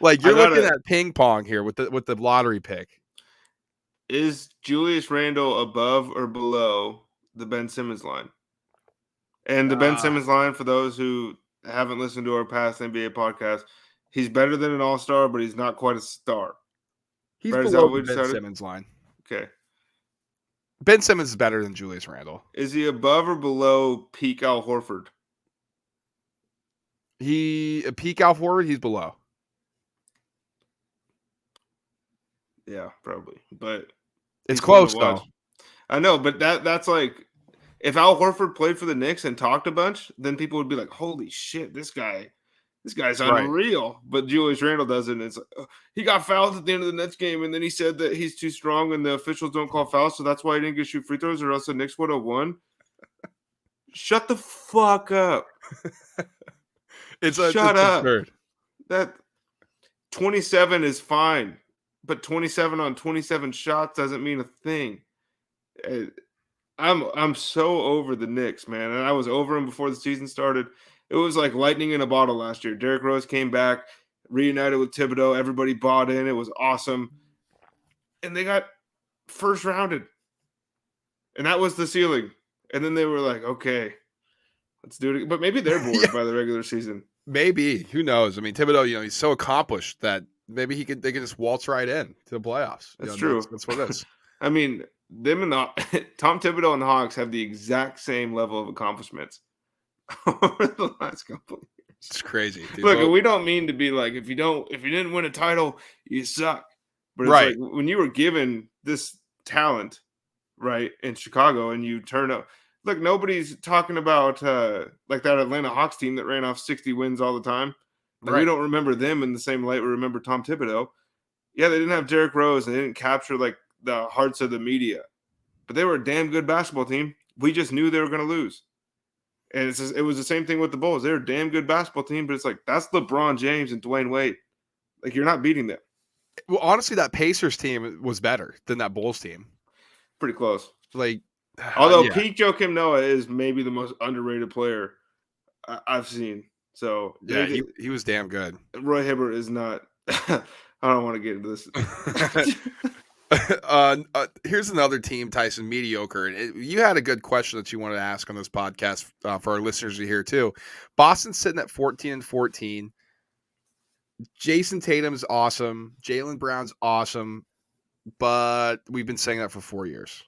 Speaker 1: Like you're looking at ping pong here with the lottery pick.
Speaker 2: Is Julius Randle above or below the Ben Simmons line? And the Ben Simmons line, for those who haven't listened to our past NBA podcast, he's better than an all-star, but he's not quite a star.
Speaker 1: He's below the Ben Simmons line.
Speaker 2: Okay.
Speaker 1: Ben Simmons is better than Julius Randle.
Speaker 2: Is he above or below peak Al Horford?
Speaker 1: Peak Al Horford, he's below.
Speaker 2: Yeah, probably. But
Speaker 1: it's close though.
Speaker 2: I know, but that's like if Al Horford played for the Knicks and talked a bunch, then people would be like, "Holy shit, this guy's unreal." Right. But Julius Randle doesn't. It's like, oh, he got fouled at the end of the Nets game, and then he said that he's too strong and the officials don't call fouls, so that's why he didn't get shoot free throws, or else the Knicks would have won. Shut the fuck up. Shut up. Absurd. That 27 is fine, but 27 on 27 shots doesn't mean a thing. I'm so over the Knicks, man, and I was over them before the season started. It was like lightning in a bottle last year. Derrick Rose came back, reunited with Thibodeau. Everybody bought in. It was awesome, and they got first rounded, and that was the ceiling. And then they were like, "Okay, let's do it." But maybe they're bored by the regular season.
Speaker 1: Maybe. Who knows? I mean, Thibodeau, he's so accomplished that maybe they can just waltz right in to the playoffs.
Speaker 2: That's true.
Speaker 1: That's what it is.
Speaker 2: I mean, them and Tom Thibodeau and the Hawks have the exact same level of accomplishments over the last couple of years.
Speaker 1: It's crazy. Dude.
Speaker 2: Look, we don't mean to be like if you didn't win a title, you suck. But it's
Speaker 1: right.
Speaker 2: Like when you were given this talent, right, in Chicago, and you turn up. Look, nobody's talking about like that Atlanta Hawks team that ran off 60 wins all the time. Like, right. We don't remember them in the same light we remember Tom Thibodeau. Yeah, they didn't have Derrick Rose, and they didn't capture like the hearts of the media. But they were a damn good basketball team. We just knew they were going to lose. And it was the same thing with the Bulls. They're a damn good basketball team, but it's like that's LeBron James and Dwayne Wade. Like you're not beating them.
Speaker 1: Well, honestly, that Pacers team was better than that Bulls team.
Speaker 2: Pretty close.
Speaker 1: Like,
Speaker 2: although peak Joakim Noah is maybe the most underrated player I've seen. So
Speaker 1: yeah, he was damn good.
Speaker 2: Roy Hibbert is not. I don't want to get into this.
Speaker 1: Here's another team, Tyson, mediocre. You had a good question that you wanted to ask on this podcast for our listeners to hear too. Boston's sitting at 14-14. Jason Tatum's awesome. Jaylen Brown's awesome. But we've been saying that for 4 years.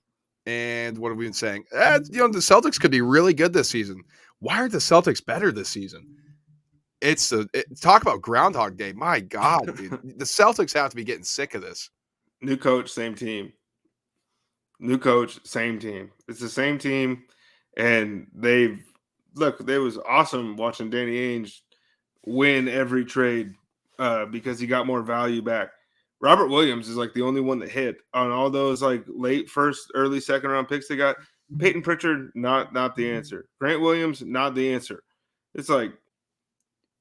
Speaker 1: And what have we been saying? The Celtics could be really good this season. Why aren't the Celtics better this season? Talk about Groundhog Day. My God, dude. The Celtics have to be getting sick of this.
Speaker 2: New coach, same team. New coach, same team. It's the same team. And it was awesome watching Danny Ainge win every trade because he got more value back. Robert Williams is like the only one that hit on all those like late first, early second round picks they got. Peyton Pritchard, not the answer. Grant Williams, not the answer. It's like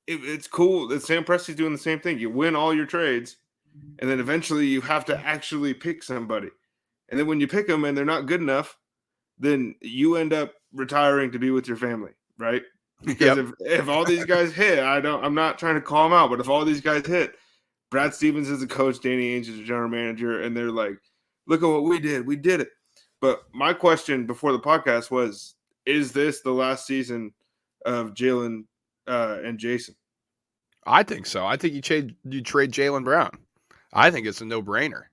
Speaker 2: it's cool that Sam Presti's doing the same thing. You win all your trades, and then eventually you have to actually pick somebody. And then when you pick them and they're not good enough, then you end up retiring to be with your family, right? Because
Speaker 1: Yep.
Speaker 2: if all these guys hit, I'm not trying to call them out, but if all these guys hit, Brad Stevens is the coach, Danny Ainge is the general manager, and they're like, look at what we did. We did it. But my question before the podcast was, is this the last season of Jalen and Jason?
Speaker 1: I think so. I think you trade Jaylen Brown. I think it's a no-brainer.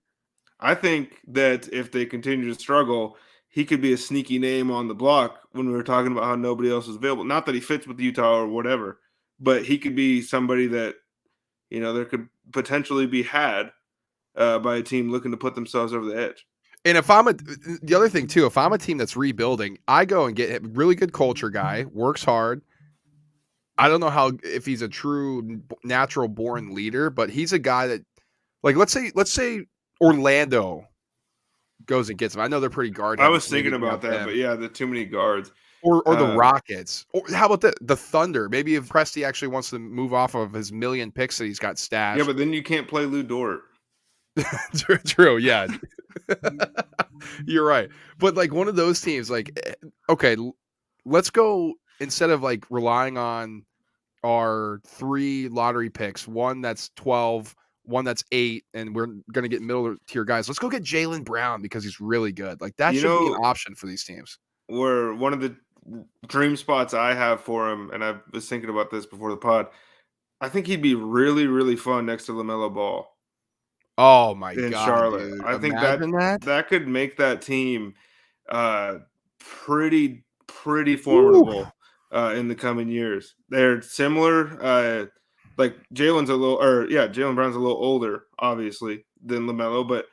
Speaker 2: I think that if they continue to struggle, he could be a sneaky name on the block when we were talking about how nobody else is available. Not that he fits with Utah or whatever, but he could be somebody that, there could potentially be had by a team looking to put themselves over the edge.
Speaker 1: And the other thing too, if I'm a team that's rebuilding, I go and get a really good culture guy, works hard. I don't know if he's a true natural born leader, but he's a guy that, like, let's say Orlando goes and gets him. I know they're pretty guard
Speaker 2: I
Speaker 1: heavy.
Speaker 2: was
Speaker 1: So maybe
Speaker 2: thinking about that,
Speaker 1: them.
Speaker 2: but yeah, the too many guards.
Speaker 1: Or the Rockets. Or how about the Thunder? Maybe if Presti actually wants to move off of his million picks that he's got stashed.
Speaker 2: Yeah, but then you can't play Lou Dort.
Speaker 1: True, yeah. You're right. But like one of those teams, like, okay, let's go instead of like relying on our 3 lottery picks, one that's 12, one that's 8, and we're gonna get middle tier guys. Let's go get Jaylen Brown because he's really good. Like that should be an option for these teams.
Speaker 2: Where one of the dream spots I have for him, and I was thinking about this before the pod, I think he'd be really, really fun next to LaMelo Ball.
Speaker 1: Oh my
Speaker 2: In
Speaker 1: god,
Speaker 2: Charlotte.
Speaker 1: dude.
Speaker 2: I think
Speaker 1: Imagine
Speaker 2: that could make that team pretty formidable in the coming years. They're similar. Like Jalen Brown's a little older, obviously, than LaMelo, but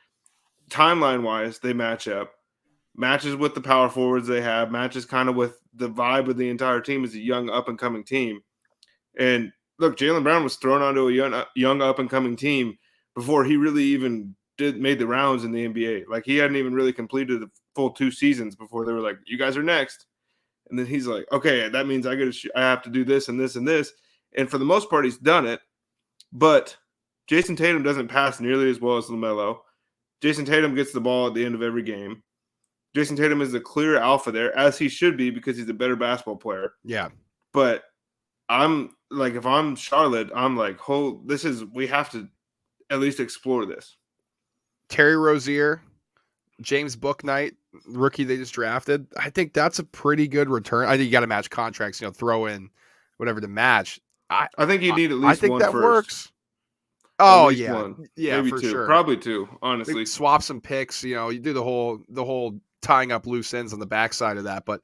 Speaker 2: timeline wise, they match up. Matches with the power forwards they have, matches kind of with the vibe of the entire team as a young up and coming team. And look, Jaylen Brown was thrown onto a young up and coming team before he really even made the rounds in the NBA. Like he hadn't even really completed the full 2 seasons before they were like, "You guys are next." And then he's like, "Okay, that means I have to do this and this and this." And for the most part, he's done it. But Jason Tatum doesn't pass nearly as well as LaMelo. Jason Tatum gets the ball at the end of every game. Jason Tatum is the clear alpha there, as he should be because he's a better basketball player.
Speaker 1: Yeah.
Speaker 2: But I'm like, if I'm Charlotte, I'm like, we have to at least explore this.
Speaker 1: Terry Rozier, James Bouknight, rookie they just drafted. I think that's a pretty good return. I think you got to match contracts, throw in whatever to match.
Speaker 2: I think you need at least one
Speaker 1: that
Speaker 2: first.
Speaker 1: Works. Oh yeah.
Speaker 2: One.
Speaker 1: Yeah,
Speaker 2: maybe
Speaker 1: for
Speaker 2: 2.
Speaker 1: sure.
Speaker 2: Probably 2, honestly.
Speaker 1: Maybe swap some picks, you do the whole tying up loose ends on the backside of that. But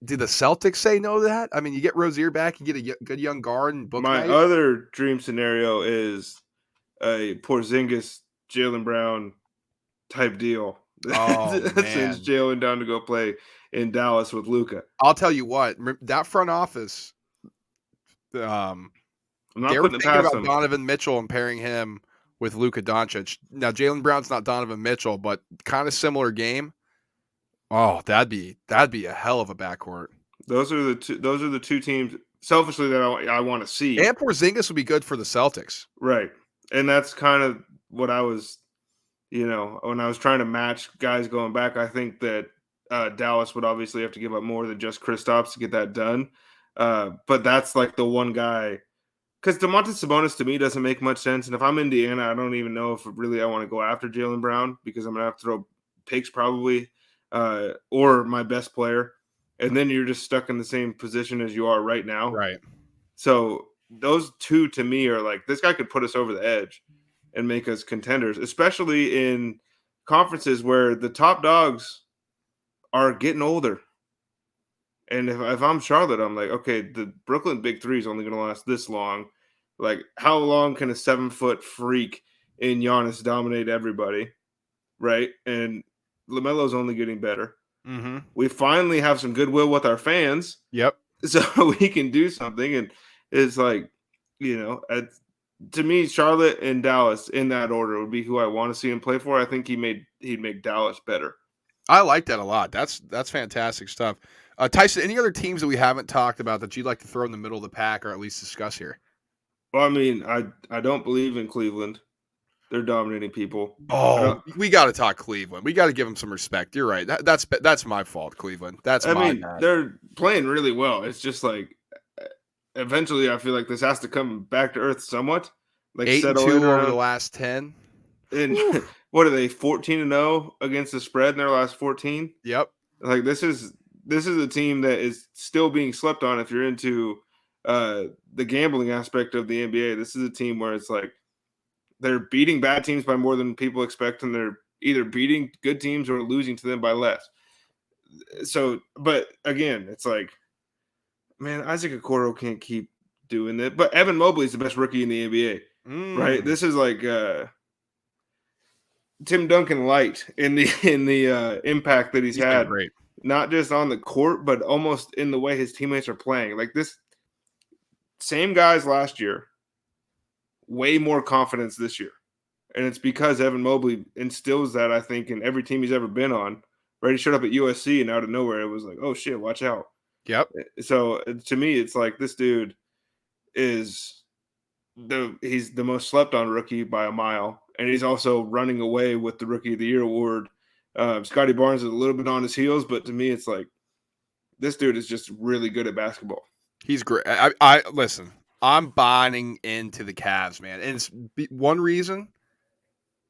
Speaker 1: did the Celtics say no to that? I mean, you get Rozier back, you get a good young guard and Bouknight.
Speaker 2: My other dream scenario is a Porzingis, Jaylen Brown type deal.
Speaker 1: Oh,
Speaker 2: Sends Jaylen down to go play in Dallas with Luka.
Speaker 1: I'll tell you what, that front office,
Speaker 2: I'm not
Speaker 1: they were
Speaker 2: putting it
Speaker 1: thinking
Speaker 2: past
Speaker 1: about
Speaker 2: them.
Speaker 1: Donovan Mitchell and pairing him with Luka Doncic. Now Jaylen Brown's not Donovan Mitchell, but kind of similar game. Oh, that'd be a hell of a backcourt.
Speaker 2: Those are the two teams selfishly that I want to see.
Speaker 1: And Porzingis would be good for the Celtics.
Speaker 2: Right. And that's kind of what I was, when I was trying to match guys going back, I think that Dallas would obviously have to give up more than just Kristaps to get that done. But that's like the one guy, because Domantas Sabonis to me doesn't make much sense. And if I'm Indiana, I don't even know if really I want to go after Jaylen Brown because I'm going to have to throw picks probably or my best player. And then you're just stuck in the same position as you are right now.
Speaker 1: Right.
Speaker 2: So those two to me are like, this guy could put us over the edge and make us contenders, especially in conferences where the top dogs are getting older. And if I'm Charlotte, I'm like, okay, the Brooklyn Big Three is only going to last this long. Like, how long can a 7-foot freak in Giannis dominate everybody? Right. And LaMelo's only getting better.
Speaker 1: Mm-hmm.
Speaker 2: We finally have some goodwill with our fans.
Speaker 1: Yep.
Speaker 2: So we can do something. And it's like, to me, Charlotte and Dallas in that order would be who I want to see him play for. I think he'd make Dallas better.
Speaker 1: I like that a lot. That's fantastic stuff. Tyson, any other teams that we haven't talked about that you'd like to throw in the middle of the pack or at least discuss here?
Speaker 2: Well, I mean, I don't believe in Cleveland. They're dominating people.
Speaker 1: Oh, we got to talk Cleveland. We got to give them some respect. You're right. That's my fault, Cleveland. That's
Speaker 2: I
Speaker 1: my
Speaker 2: mean,
Speaker 1: bad.
Speaker 2: they're playing really well. It's just like eventually, I feel like this has to come back to earth somewhat, like settle in
Speaker 1: 8-2 over the
Speaker 2: around.
Speaker 1: last 10.
Speaker 2: And
Speaker 1: Whew.
Speaker 2: what are they 14-0 against the spread in their last 14?
Speaker 1: Yep.
Speaker 2: Like this is a team that is still being slept on if you're into the gambling aspect of the NBA. This is a team where it's like they're beating bad teams by more than people expect, and they're either beating good teams or losing to them by less. So, but again, it's like, man, Isaac Okoro can't keep doing it. But Evan Mobley is the best rookie in the NBA, right? This is like Tim Duncan light in the impact that he's
Speaker 1: He's been
Speaker 2: had,
Speaker 1: great.
Speaker 2: not just on the court, but almost in the way his teammates are playing. Like this, same guys last year, way more confidence this year. And it's because Evan Mobley instills that, I think, in every team he's ever been on. Right? He showed up at USC, and out of nowhere, it was like, oh, shit, watch out.
Speaker 1: Yep.
Speaker 2: So to me, it's like this dude is he's the most slept on rookie by a mile. And he's also running away with the Rookie of the Year award. Scotty Barnes is a little bit on his heels, but to me, it's like this dude is just really good at basketball.
Speaker 1: He's great. I listen. I'm buying into the Cavs, man. And it's one reason.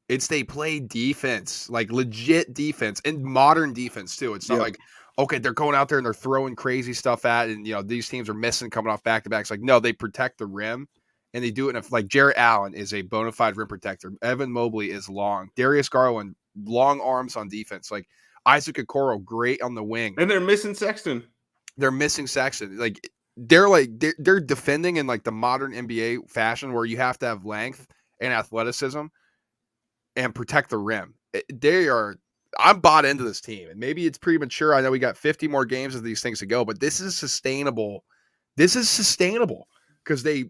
Speaker 1: It's they play defense, like legit defense and modern defense too. It's not
Speaker 2: Yep.
Speaker 1: like, okay, they're going out there and they're throwing crazy stuff at, and these teams are missing coming off back to backs. Like, no, they protect the rim, and they do it in like Jarrett Allen is a bona fide rim protector. Evan Mobley is long. Darius Garland, long arms on defense. Like Isaac Okoro, great on the wing.
Speaker 2: And they're missing Sexton.
Speaker 1: They're missing Sexton. They're defending in like the modern NBA fashion where you have to have length and athleticism and protect the rim. I'm bought into this team, and maybe it's premature. I know we got 50 more games of these things to go, but this is sustainable. This is sustainable because they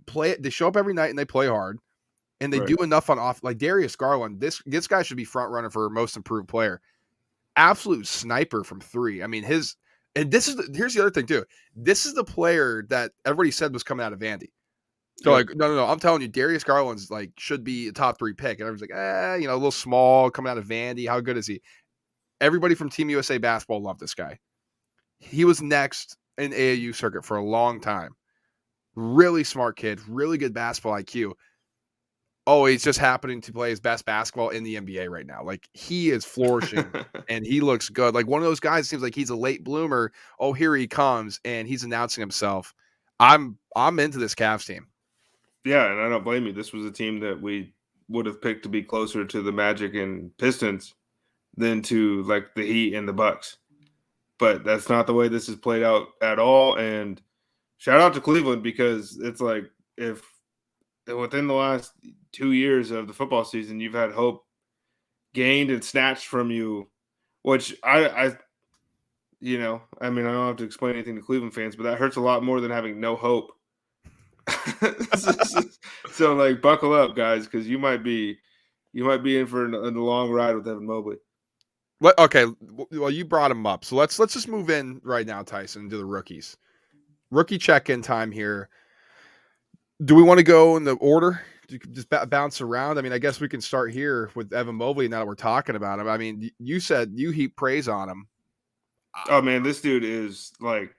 Speaker 1: show up every night and they play hard, and they
Speaker 2: Right.
Speaker 1: do enough on off. Like Darius Garland, this guy should be front runner for most improved player. Absolute sniper from three. I mean, here's the other thing too. This is the player that everybody said was coming out of Vandy. So like, no. I'm telling you, Darius Garland's like should be a top 3 pick, and everyone's like, a little small, coming out of Vandy. How good is he? Everybody from Team USA basketball loved this guy. He was next in AAU circuit for a long time. Really smart kid, really good basketball IQ. Oh, he's just happening to play his best basketball in the NBA right now. Like he is flourishing and he looks good. Like one of those guys seems like he's a late bloomer. Oh, here he comes and he's announcing himself. I'm into this Cavs team.
Speaker 2: Yeah, and I don't blame you. This was a team that we would have picked to be closer to the Magic and Pistons than to like the Heat and the Bucks. But that's not the way this has played out at all. And shout out to Cleveland, because it's like if within the last 2 years of the football season you've had hope gained and snatched from you, which I I mean, I don't have to explain anything to Cleveland fans, but that hurts a lot more than having no hope. So like buckle up, guys, because you might be in for a long ride with Evan Mobley.
Speaker 1: Okay, well, you brought him up, so let's just move in right now, Tyson, to the rookies. Rookie check-in time here. Do we want to go in the order? You could just bounce around. I mean, I guess we can start here with Evan Mobley now that we're talking about him. I mean, you said you heap praise on him.
Speaker 2: Oh man, this dude is like,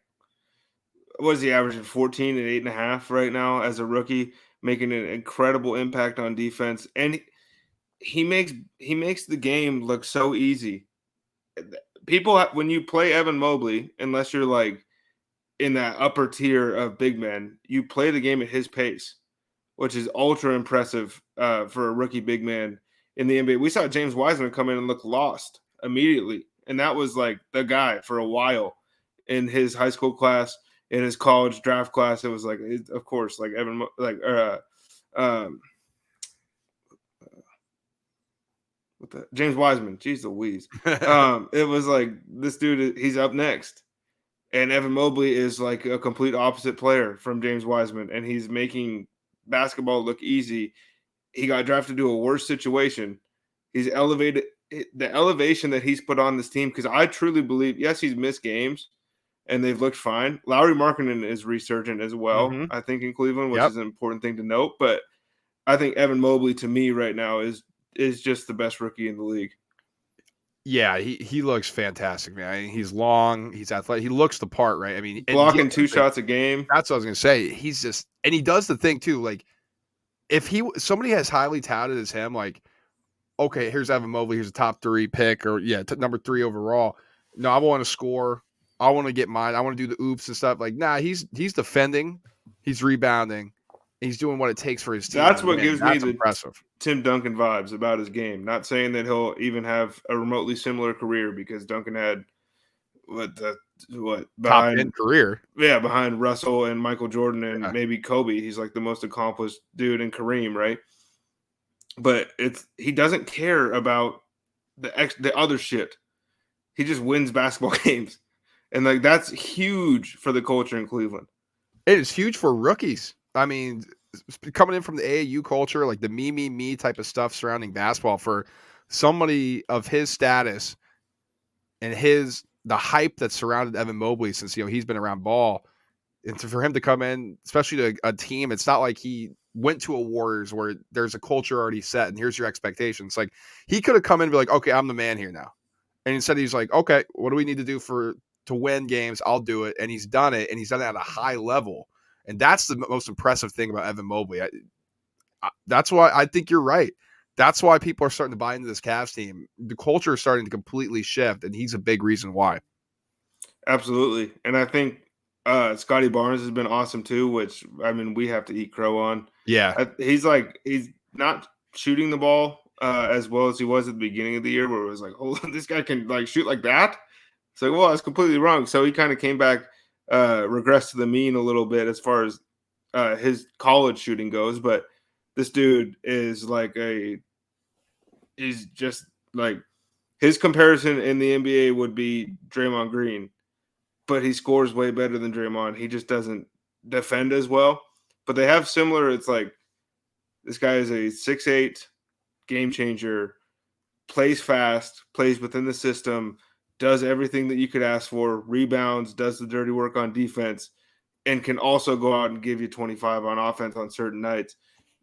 Speaker 2: what is he averaging? 14 and 8.5 right now as a rookie, making an incredible impact on defense, and he makes the game look so easy. People, when you play Evan Mobley, unless you're like in that upper tier of big men, you play the game at his pace, which is ultra impressive for a rookie big man in the NBA. We saw James Wiseman come in and look lost immediately, and that was like the guy for a while in his high school class, in his college draft class. It was like, of course, like Evan, James Wiseman. Jeez Louise. It was like this dude. He's up next. And Evan Mobley is like a complete opposite player from James Wiseman, and he's making basketball look easy. He got drafted to a worse situation. He's elevated the elevation that he's put on this team, because I truly believe, yes, he's missed games and they've looked fine. Lauri Markkanen is resurgent as well, I think, in Cleveland, which is an important thing to note. But I think Evan Mobley, to me right now, is is just the best rookie in the league.
Speaker 1: Yeah, he looks fantastic, man. I mean, he's long, he's athletic, he looks the part, right? I mean, and the
Speaker 2: Blocking
Speaker 1: other
Speaker 2: 2
Speaker 1: thing,
Speaker 2: shots a game.
Speaker 1: that's what I was gonna say. He's just, and he does the thing too. Like, if somebody as highly touted as him, like, okay, here's Evan Mobley, here's a top 3 pick, or yeah, number 3 overall. No, I want to score. I want to get mine. I want to do the oops and stuff. Like, nah, he's defending, he's rebounding, and he's doing what it takes for his team to
Speaker 2: That's what
Speaker 1: win.
Speaker 2: gives me
Speaker 1: That's
Speaker 2: the
Speaker 1: impressive.
Speaker 2: Tim Duncan vibes about his game. Not saying that he'll even have a remotely similar career because Duncan had what
Speaker 1: Top end
Speaker 2: behind
Speaker 1: career.
Speaker 2: behind Russell and Michael Jordan and
Speaker 1: Yeah.
Speaker 2: maybe Kobe. He's like the most accomplished dude in Kareem, right? But he doesn't care about the other shit. He just wins basketball games. And like that's huge for the culture in Cleveland.
Speaker 1: It is huge for rookies. I mean, coming in from the AAU culture, like the me type of stuff surrounding basketball, for somebody of his status and the hype that surrounded Evan Mobley since he's been around ball, and for him to come in, especially to a team, it's not like he went to a Warriors where there's a culture already set and here's your expectations. Like, he could have come in and be like, okay, I'm the man here now. And instead he's like, okay, what do we need to do to win games? I'll do it. And he's done it, and he's done it at a high level. And that's the most impressive thing about Evan Mobley. That's why I think you're right. That's why people are starting to buy into this Cavs team. The culture is starting to completely shift, and he's a big reason why.
Speaker 2: Absolutely. And I think Scotty Barnes has been awesome too, which I mean we have to eat crow on.
Speaker 1: Yeah.
Speaker 2: He's not shooting the ball as well as he was at the beginning of the year, where it was like, oh, this guy can like shoot like that. It's like, well, that's completely wrong. So he kind of came back, regressed to the mean a little bit as far as his college shooting goes. But this dude is he's just like his comparison in the NBA would be Draymond Green, but he scores way better than Draymond. He just doesn't defend as well. But they have similar. It's like this guy is a 6'8" game changer, plays fast, plays within the system, does everything that you could ask for, rebounds, does the dirty work on defense, and can also go out and give you 25 on offense on certain nights.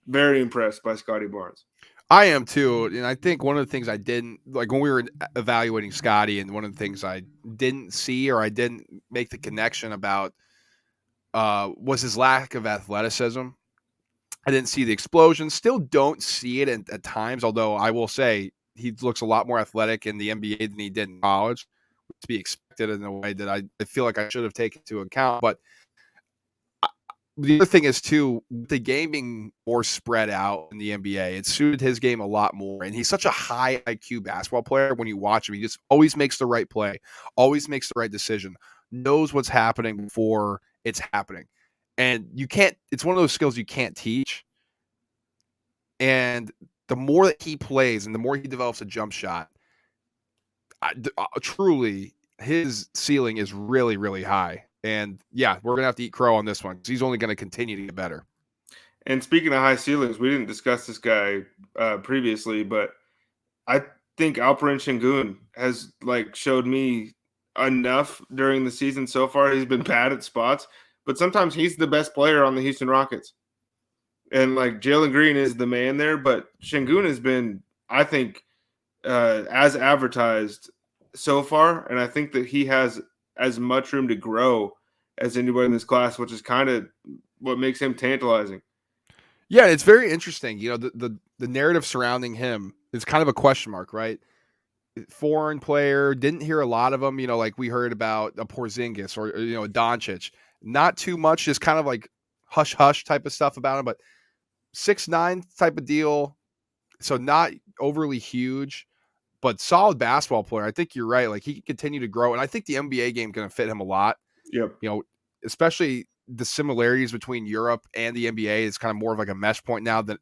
Speaker 2: Very impressed by Scotty Barnes.
Speaker 1: I am too. And I think one of the things I didn't like when we were evaluating Scotty, and one of the things I didn't see or I didn't make the connection about was his lack of athleticism. I didn't see the explosion. Still don't see it at times, although I will say he looks a lot more athletic in the NBA than he did in college, to be expected in a way that I feel like I should have taken into account. But the other thing is too, the game being more spread out in the NBA, it suited his game a lot more. And he's such a high IQ basketball player. When you watch him, he just always makes the right play, always makes the right decision, knows what's happening before it's happening. And it's one of those skills you can't teach. And the more that he plays and the more he develops a jump shot, truly his ceiling is really, really high. And yeah, we're going to have to eat crow on this one because he's only going to continue to get better.
Speaker 2: And speaking of high ceilings, we didn't discuss this guy previously, but I think Alperen Sengun has showed me enough during the season so far. He's been bad at spots, but sometimes he's the best player on the Houston Rockets. And Jalen Green is the man there, but Sengun has been, I think, as advertised so far, and I think that he has as much room to grow as anybody in this class, which is kind of what makes him tantalizing.
Speaker 1: Yeah, it's very interesting. The narrative surrounding him is kind of a question mark, right? Foreign player, didn't hear a lot of them. Like we heard about a Porzingis or a Doncic. Not too much, just kind of like hush hush type of stuff about him, but 6'9" type of deal. So not overly huge, but solid basketball player. I think you're right. Like, he can continue to grow, and I think the NBA game going to fit him a lot.
Speaker 2: Yep.
Speaker 1: Especially the similarities between Europe and the NBA is kind of more of like a mesh point now than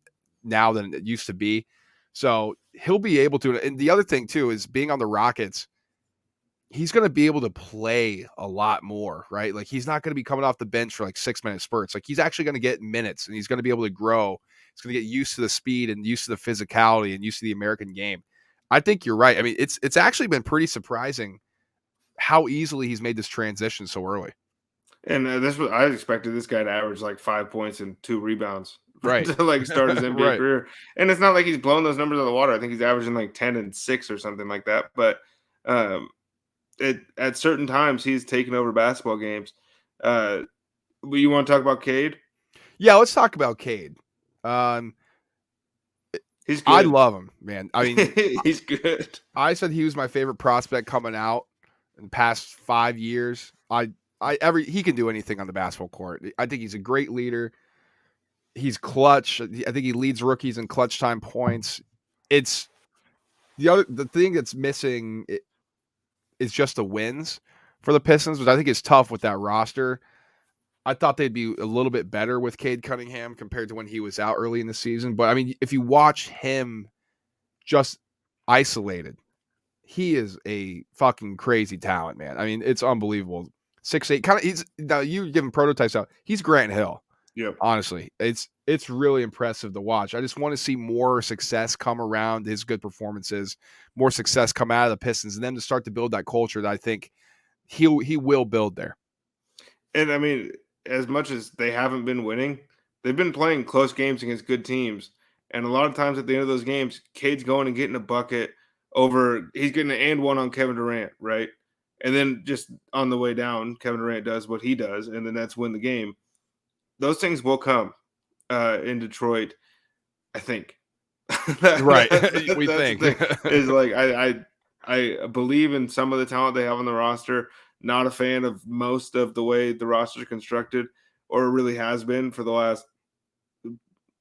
Speaker 1: it used to be. So he'll be able to. And the other thing too is being on the Rockets, he's going to be able to play a lot more, right? Like, he's not going to be coming off the bench for like 6-minute spurts. Like, he's actually going to get minutes, and he's going to be able to grow. He's going to get used to the speed and used to the physicality and used to the American game. I think you're right. I mean, it's actually been pretty surprising how easily he's made this transition so early.
Speaker 2: And this was I expected this guy to average 5 points and 2 rebounds
Speaker 1: Right.
Speaker 2: to like start his NBA
Speaker 1: Right.
Speaker 2: career. And it's not like he's blown those numbers out of the water. I think he's averaging like 10 and 6 or something like that. But um, at certain times he's taken over basketball games. You want to talk about Cade?
Speaker 1: Yeah, let's talk about Cade. Um,
Speaker 2: He's
Speaker 1: I
Speaker 2: good.
Speaker 1: love him, man. I mean,
Speaker 2: He's good.
Speaker 1: I said he was my favorite prospect coming out in the past 5 years. He can do anything on the basketball court. I think he's a great leader. He's clutch. I think he leads rookies in clutch time points. It's the thing that's missing is just the wins for the Pistons, which I think is tough with that roster. I thought they'd be a little bit better with Cade Cunningham compared to when he was out early in the season. But I mean, if you watch him just isolated, he is a fucking crazy talent, man. I mean, it's unbelievable. 6'8", kind of. He's now you giving prototypes out. He's Grant Hill.
Speaker 2: Yep.
Speaker 1: Honestly, it's really impressive to watch. I just want to see more success come around his good performances, more success come out of the Pistons, and then to start to build that culture that I think he will build there.
Speaker 2: And I mean, as much as they haven't been winning, they've been playing close games against good teams. And a lot of times at the end of those games, Cade's going and getting a bucket he's getting an and one on Kevin Durant, right? And then just on the way down, Kevin Durant does what he does, and the Nets win the game. Those things will come in Detroit, I think.
Speaker 1: Right. We
Speaker 2: That's
Speaker 1: think.
Speaker 2: the thing. Is like I believe in some of the talent they have on the roster. Not a fan of most of the way the roster is constructed, or really has been for the last.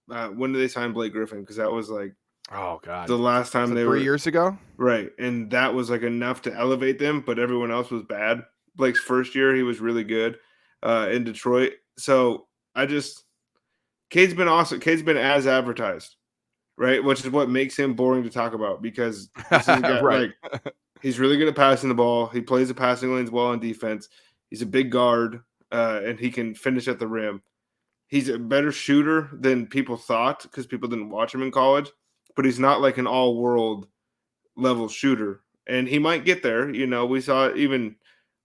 Speaker 2: When did they sign Blake Griffin? Because that was like
Speaker 1: Oh God.
Speaker 2: the last time
Speaker 1: Was it
Speaker 2: they
Speaker 1: 3
Speaker 2: were
Speaker 1: years ago?
Speaker 2: right, and that was like enough to elevate them, but everyone else was bad. Blake's first year, he was really good in Detroit. So Cade's been awesome. Cade's been as advertised, right? Which is what makes him boring to talk about because this is a guy
Speaker 1: Right.
Speaker 2: like he's really good at passing the ball. He plays the passing lanes well on defense. He's a big guard, and he can finish at the rim. He's a better shooter than people thought because people didn't watch him in college, but he's not like an all-world level shooter. And he might get there. You know, we saw it even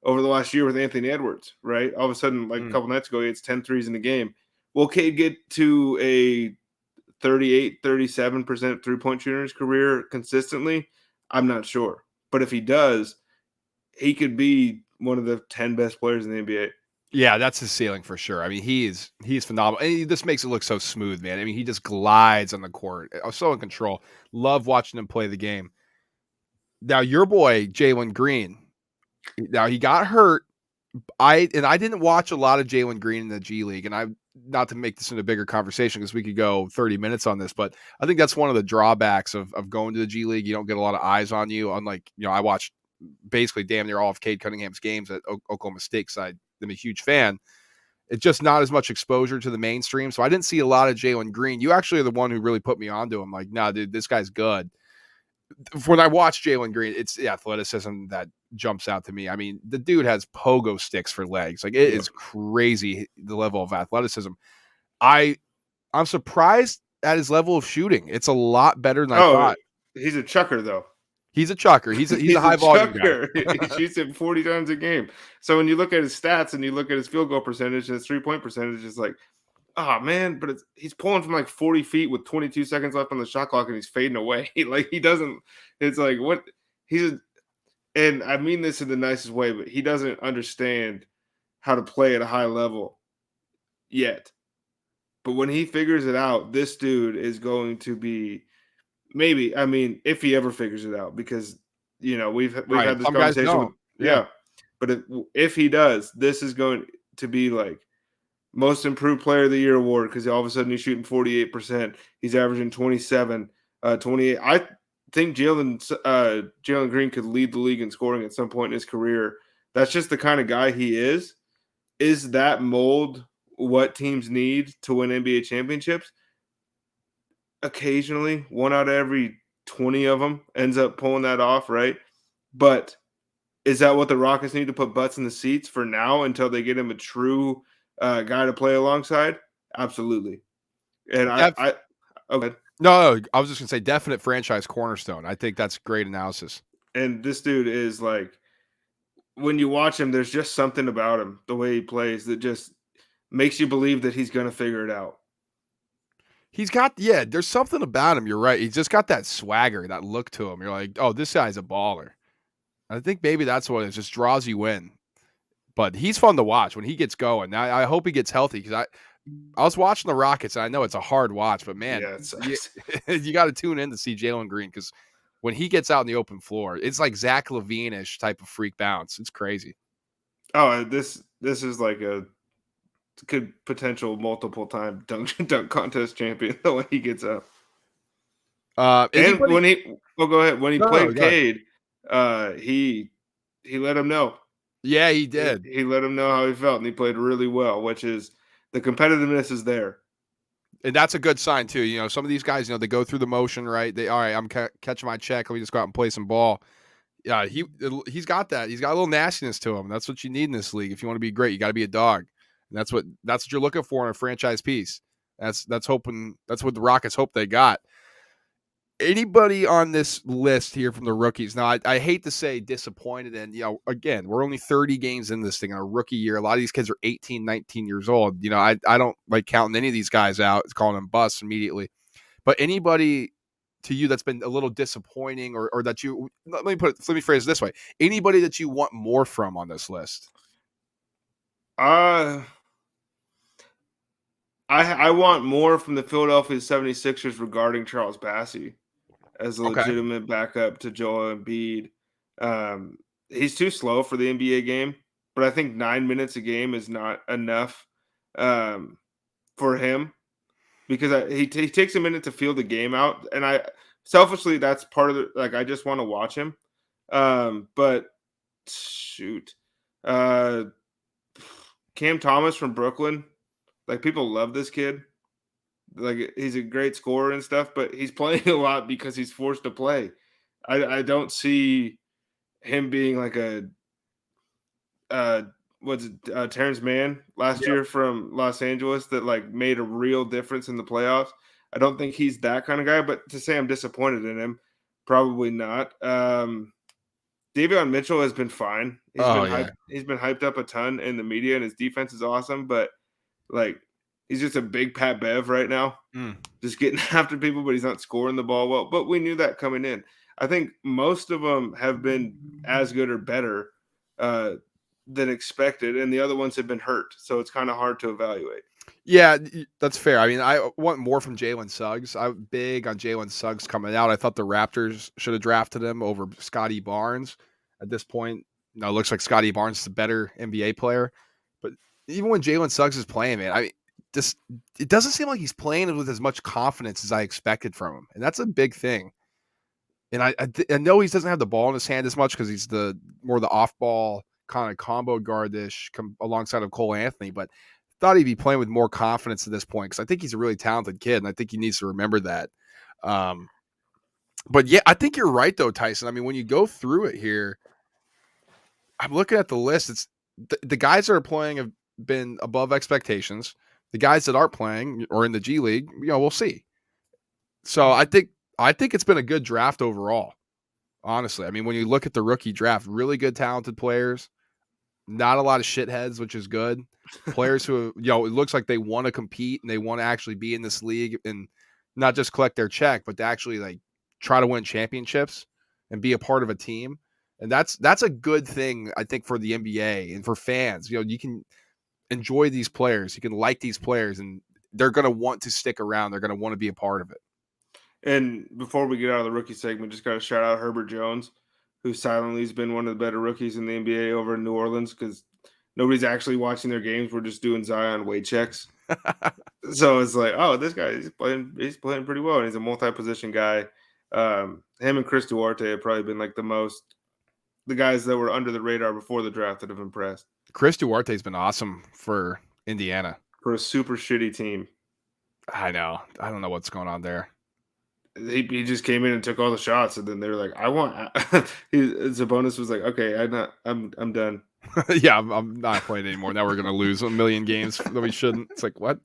Speaker 2: over the last year with Anthony Edwards, right? All of a sudden, like a couple nights ago, he hits 10 threes in the game. Will Cade get to a 38, 37% three-point shooter in his career consistently? I'm not sure. But if he does, he could be one of the 10 best players in the NBA.
Speaker 1: Yeah, that's his ceiling for sure. I mean, he's phenomenal. And this makes it look so smooth, man. I mean, he just glides on the court. So in control. Love watching him play the game. Now, your boy, Jalen Green. Now, he got hurt. I didn't watch a lot of Jalen Green in the G League, and I not to make this into a bigger conversation because we could go 30 minutes on this, but I think that's one of the drawbacks of going to the G League. You don't get a lot of eyes on you. Unlike, I watched basically damn near all of Cade Cunningham's games at Oklahoma State because I am a huge fan. It's just not as much exposure to the mainstream. So I didn't see a lot of Jalen Green. You actually are the one who really put me onto him. Like, nah, dude, this guy's good. When I watch Jalen Green, it's the athleticism that jumps out to me. I mean, the dude has pogo sticks for legs. Like, it is crazy the level of athleticism. I'm surprised at his level of shooting. It's a lot better than I thought.
Speaker 2: He's a chucker though.
Speaker 1: He's a chucker. He's a high volume guy.
Speaker 2: He shoots it 40 times a game. So when you look at his stats and you look at his field goal percentage and his 3-point percentage, it's like, oh man, but he's pulling from like 40 feet with 22 seconds left on the shot clock and he's fading away. Like he doesn't, it's like what and I mean this in the nicest way, but he doesn't understand how to play at a high level yet. But when he figures it out, this dude is going to be maybe, I mean, if he ever figures it out, because we've
Speaker 1: Right.
Speaker 2: had this
Speaker 1: Some guys
Speaker 2: conversation with
Speaker 1: don't. Yeah.
Speaker 2: But if he does, this is going to be like most improved player of the year award because all of a sudden he's shooting 48%. He's averaging 27, 28. I think Jalen Green could lead the league in scoring at some point in his career. That's just the kind of guy he is. Is that mold what teams need to win NBA championships? Occasionally, 1 out of every 20 of them ends up pulling that off, right? But is that what the Rockets need to put butts in the seats for now until they get him a true guy to play alongside? Absolutely. And okay.
Speaker 1: No, I was just gonna say definite franchise cornerstone. I think that's great analysis.
Speaker 2: And this dude is like, when you watch him, there's just something about him, the way he plays, that just makes you believe that he's going to figure it out.
Speaker 1: He's got there's something about him, you're right. He's just got that swagger, that look to him. You're like, "Oh, this guy's a baller." I think maybe that's what it is, just draws you in. But he's fun to watch when he gets going. I hope he gets healthy because I was watching the Rockets, and I know it's a hard watch, but man,
Speaker 2: Yeah, it
Speaker 1: you,
Speaker 2: sucks.
Speaker 1: you got to tune in to see Jalen Green because when he gets out in the open floor, it's like Zach LaVine-ish type of freak bounce. It's crazy.
Speaker 2: Oh, this is like a could potential multiple time dunk contest champion the way he gets up. And
Speaker 1: Anybody?
Speaker 2: when he go ahead. When he
Speaker 1: No,
Speaker 2: played
Speaker 1: go ahead.
Speaker 2: Cade, he let him know.
Speaker 1: Yeah, he did.
Speaker 2: He let him know how he felt, and he played really well, which is the competitiveness is there.
Speaker 1: And that's a good sign too. Some of these guys, they go through the motion, right? All right, I'm catching my check. Let me just go out and play some ball. Yeah, he's got that. He's got a little nastiness to him. That's what you need in this league. If you want to be great, you got to be a dog. And that's what you're looking for in a franchise piece. That's what the Rockets hope they got. Anybody on this list here from the rookies? Now, I hate to say disappointed, and again, we're only 30 games in this thing in a rookie year. A lot of these kids are 18, 19 years old. I don't like counting any of these guys out. It's calling them busts immediately. But anybody to you that's been a little disappointing, or that you let me phrase it this way: anybody that you want more from on this list?
Speaker 2: Uh I want more from the Philadelphia 76ers regarding Charles Bassey as a
Speaker 1: Okay.
Speaker 2: legitimate backup to Joel Embiid. He's too slow for the NBA game, but I think 9 minutes a game is not enough um, for him because he takes a minute to feel the game out, and I selfishly that's part of the like I just want to watch him. But shoot, uh, Cam Thomas from Brooklyn, like people love this kid. Like he's a great scorer and stuff, but he's playing a lot because he's forced to play. I don't see him being like a uh Terrence Mann last
Speaker 1: Yep.
Speaker 2: year from Los Angeles that like made a real difference in the playoffs. I don't think he's that kind of guy, but to say I'm disappointed in him, probably not. Davion Mitchell has been fine.
Speaker 1: Oh yeah.
Speaker 2: He's been hyped up a ton in the media and his defense is awesome, but like he's just a big Pat Bev right now.
Speaker 1: Mm.
Speaker 2: Just getting after people, but he's not scoring the ball well. But we knew that coming in. I think most of them have been as good or better uh, than expected, and the other ones have been hurt. So it's kind of hard to evaluate.
Speaker 1: Yeah, that's fair. I mean, I want more from Jalen Suggs. I'm big on Jalen Suggs coming out. I thought the Raptors should have drafted him over Scotty Barnes. At this point, it looks like Scotty Barnes is a better NBA player. But even when Jalen Suggs is playing, man, I mean, just it doesn't seem like he's playing with as much confidence as I expected from him, and that's a big thing. And I know he doesn't have the ball in his hand as much because he's the more the off ball kind of combo guardish alongside of Cole Anthony, but thought he'd be playing with more confidence at this point because I think he's a really talented kid, and I think he needs to remember that. Um, but yeah, I think you're right though, Tyson. I mean, when you go through it here, I'm looking at the list. It's the guys that are playing have been above expectations. The guys that aren't playing or in the G League, we'll see. So I think it's been a good draft overall. Honestly, I mean, when you look at the rookie draft, really good, talented players, not a lot of shitheads, which is good. Players who, it looks like they want to compete and they want to actually be in this league and not just collect their check, but to actually like try to win championships and be a part of a team. And that's a good thing, I think, for the NBA and for fans. You can enjoy these players, you can like these players, and they're going to want to stick around. They're going to want to be a part of it.
Speaker 2: And before we get out of the rookie segment, just got to shout out Herbert Jones, who silently has been one of the better rookies in the NBA over in New Orleans because nobody's actually watching their games. We're just doing Zion weight checks. So it's like, oh, this guy he's playing pretty well, and he's a multi-position guy. Him and Chris Duarte have probably been like the guys that were under the radar before the draft that have impressed
Speaker 1: Chris Duarte's been awesome for Indiana.
Speaker 2: for a super shitty team.
Speaker 1: I know. I don't know what's going on there.
Speaker 2: He just came in and took all the shots, and then they were like, "I want." Sabonis was like, "Okay, I'm done."
Speaker 1: Yeah, I'm not playing anymore. Now we're gonna lose a million games that we shouldn't. It's like what?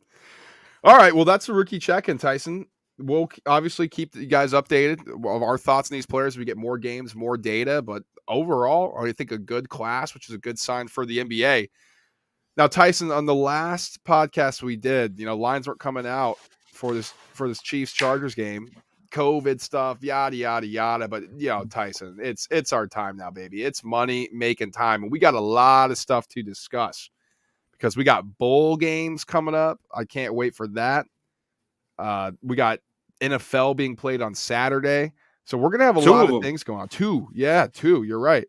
Speaker 1: All right, well that's a rookie check-in, Tyson. We'll obviously keep you guys updated of our thoughts on these players. We get more games, more data, but overall, I think a good class, which is a good sign for the NBA. Now, Tyson, on the last podcast we did, lines weren't coming out. for this Chiefs Chargers game. COVID stuff, yada yada yada. But Tyson, it's our time now, baby. It's money making time, and we got a lot of stuff to discuss because we got bowl games coming up. I can't wait for that. We got NFL being played on Saturday, so we're gonna have a
Speaker 2: Two
Speaker 1: lot
Speaker 2: of
Speaker 1: of
Speaker 2: them.
Speaker 1: things going on. Two. You're right.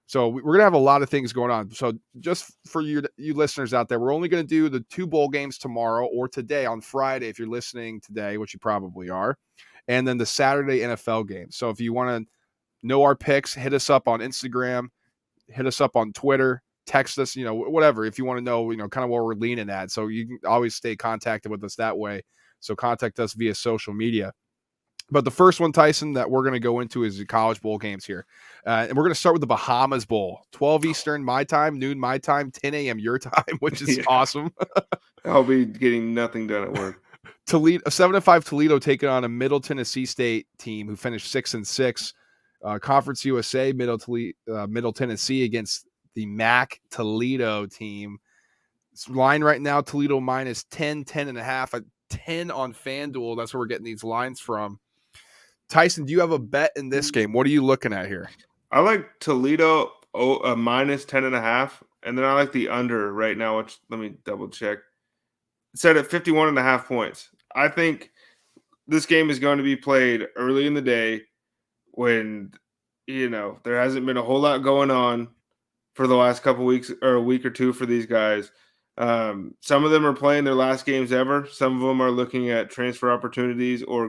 Speaker 1: So we're gonna have a lot of things going on. So just for you listeners out there, we're only gonna do the 2 bowl games tomorrow or today on Friday if you're listening today, which you probably are, and then the Saturday NFL game. So if you want to know our picks, hit us up on Instagram, hit us up on Twitter, text us, whatever. If you want to know, kind of what we're leaning at. So you can always stay contacted with us that way. So contact us via social media. But the first one, Tyson, that we're going to go into is the college bowl games here. And we're going to start with the Bahamas Bowl, 12 Eastern my time, noon my time, 10 a.m. your time, which is awesome.
Speaker 2: I'll be getting nothing done at work.
Speaker 1: Toledo, 7-5 Toledo taking on a Middle Tennessee State team who finished 6-6. Conference USA, Middle Tennessee against the MAC Toledo team. Line right now, Toledo minus 10, 10.5, a 10 on FanDuel. That's where we're getting these lines from. Tyson, do you have a bet in this game? What are you looking at here?
Speaker 2: I like Toledo minus 10.5, and then I like the under right now, which let me double check. It's set at 51.5 points. I think this game is going to be played early in the day when, there hasn't been a whole lot going on for the last couple weeks or a week or two for these guys. Some of them are playing their last games ever. Some of them are looking at transfer opportunities or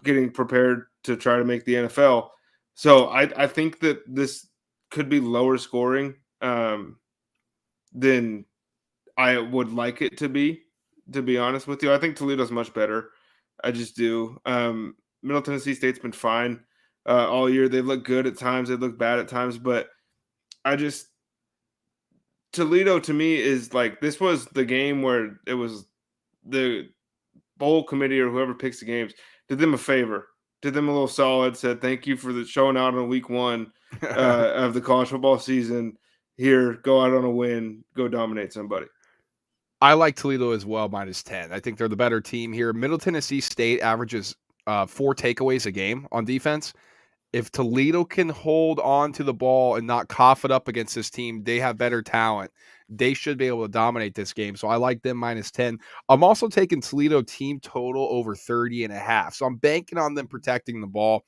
Speaker 2: getting prepared to try to make the NFL. So I think that this could be lower scoring than I would like it to be honest with you. I think Toledo's much better. I just do. Middle Tennessee State's been fine all year. They've looked good at times. They've looked bad at times. But Toledo to me is like, this was the game where it was the bowl committee or whoever picks the games did them a favor, did them a little solid, said thank you for the showing out on week 1 of the college football season. Here, go out on a win, go dominate somebody.
Speaker 1: I like Toledo as well, minus 10. I think they're the better team here. Middle Tennessee State averages 4 takeaways a game on defense. If Toledo can hold on to the ball and not cough it up against this team, they have better talent. They should be able to dominate this game. So I like them minus 10. I'm also taking Toledo team total over 30.5. So I'm banking on them protecting the ball.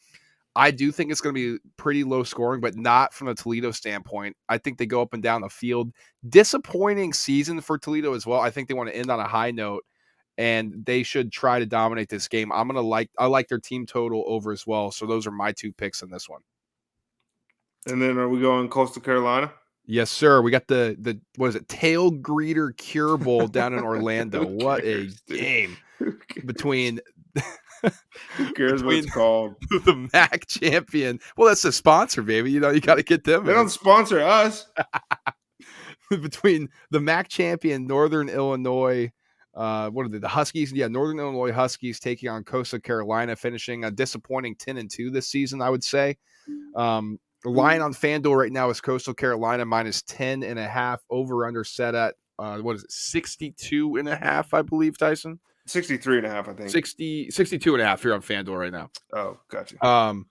Speaker 1: I do think it's going to be pretty low scoring, but not from a Toledo standpoint. I think they go up and down the field. Disappointing season for Toledo as well. I think they want to end on a high note, and they should try to dominate this game. I like their team total over as well. So those are my 2 picks in this one.
Speaker 2: And then are we going Coastal Carolina?
Speaker 1: Yes, sir. We got the what is it? Tail Greeter Cure Bowl down in Orlando. What a game between
Speaker 2: who cares what it's called?
Speaker 1: The MAC champion. Well, that's the sponsor, baby. You got to get them.
Speaker 2: They don't sponsor us.
Speaker 1: Between the MAC champion, Northern Illinois, what are they? The Huskies? Yeah, Northern Illinois Huskies taking on Coastal Carolina, finishing a disappointing 10-2 this season, I would say. The line on FanDuel right now is Coastal Carolina minus 10.5, over under set at 62.5, I believe, Tyson?
Speaker 2: 63.5, I think.
Speaker 1: 62.5 here on FanDuel right now.
Speaker 2: Oh, gotcha.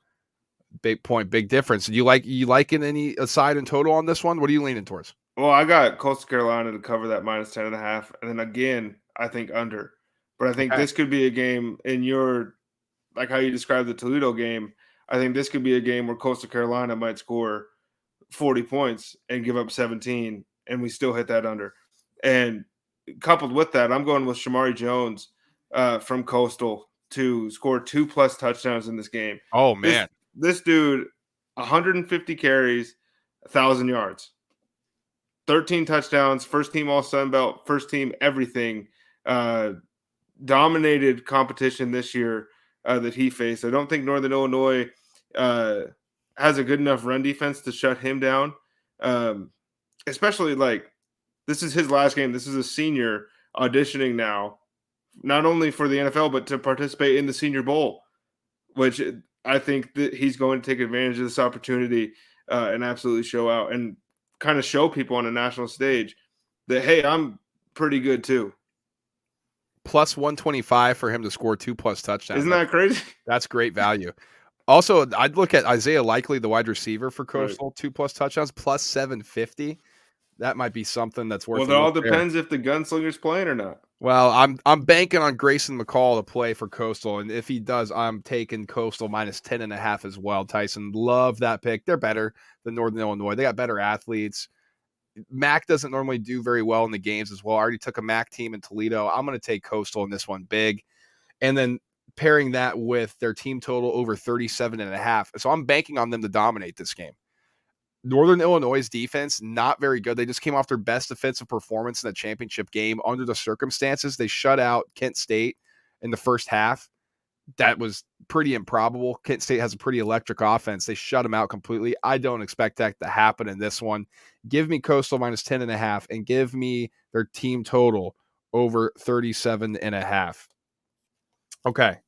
Speaker 1: Big point, big difference. You liking any aside in total on this one? What are you leaning towards?
Speaker 2: Well, I got Coastal Carolina to cover that minus 10.5, and then again, I think under. But I think this could be a game in your, like how you described the Toledo game. I think this could be a game where Coastal Carolina might score 40 points and give up 17, and we still hit that under. And coupled with that, I'm going with Shimari Jones from Coastal to score 2+ touchdowns in this game.
Speaker 1: Oh, man.
Speaker 2: This dude, 150 carries, 1,000 yards, 13 touchdowns, first team All Sun Belt, first team everything. Dominated competition this year that he faced. I don't think Northern Illinois has a good enough run defense to shut him down. Especially like this is his last game. This is a senior auditioning now, not only for the NFL, but to participate in the Senior Bowl, which I think that he's going to take advantage of this opportunity and absolutely show out and kind of show people on a national stage that, hey, I'm pretty good too.
Speaker 1: plus 125 for him to score 2+ touchdowns.
Speaker 2: Isn't that crazy?
Speaker 1: That's great value. Also, I'd look at Isaiah Likely, the wide receiver for Coastal,
Speaker 2: Right.
Speaker 1: 2+ touchdowns, plus 750. That might be something that's worth
Speaker 2: Well,
Speaker 1: a
Speaker 2: it all
Speaker 1: look there.
Speaker 2: depends if the gunslinger's playing or not.
Speaker 1: Well, I'm banking on Grayson McCall to play for Coastal, and if he does, I'm taking Coastal minus 10.5 as well. Tyson, love that pick. They're better than Northern Illinois. They got better athletes. Mac doesn't normally do very well in the games as well. I already took a Mac team in Toledo. I'm going to take Coastal in this one big. And then pairing that with their team total over 37.5. So I'm banking on them to dominate this game. Northern Illinois' defense, not very good. They just came off their best defensive performance in the championship game under the circumstances. They shut out Kent State in the first half. That was pretty improbable. Kent State has a pretty electric offense. They shut them out completely. I don't expect that to happen in this one. Give me Coastal minus 10.5 and give me their team total over 37.5. Okay.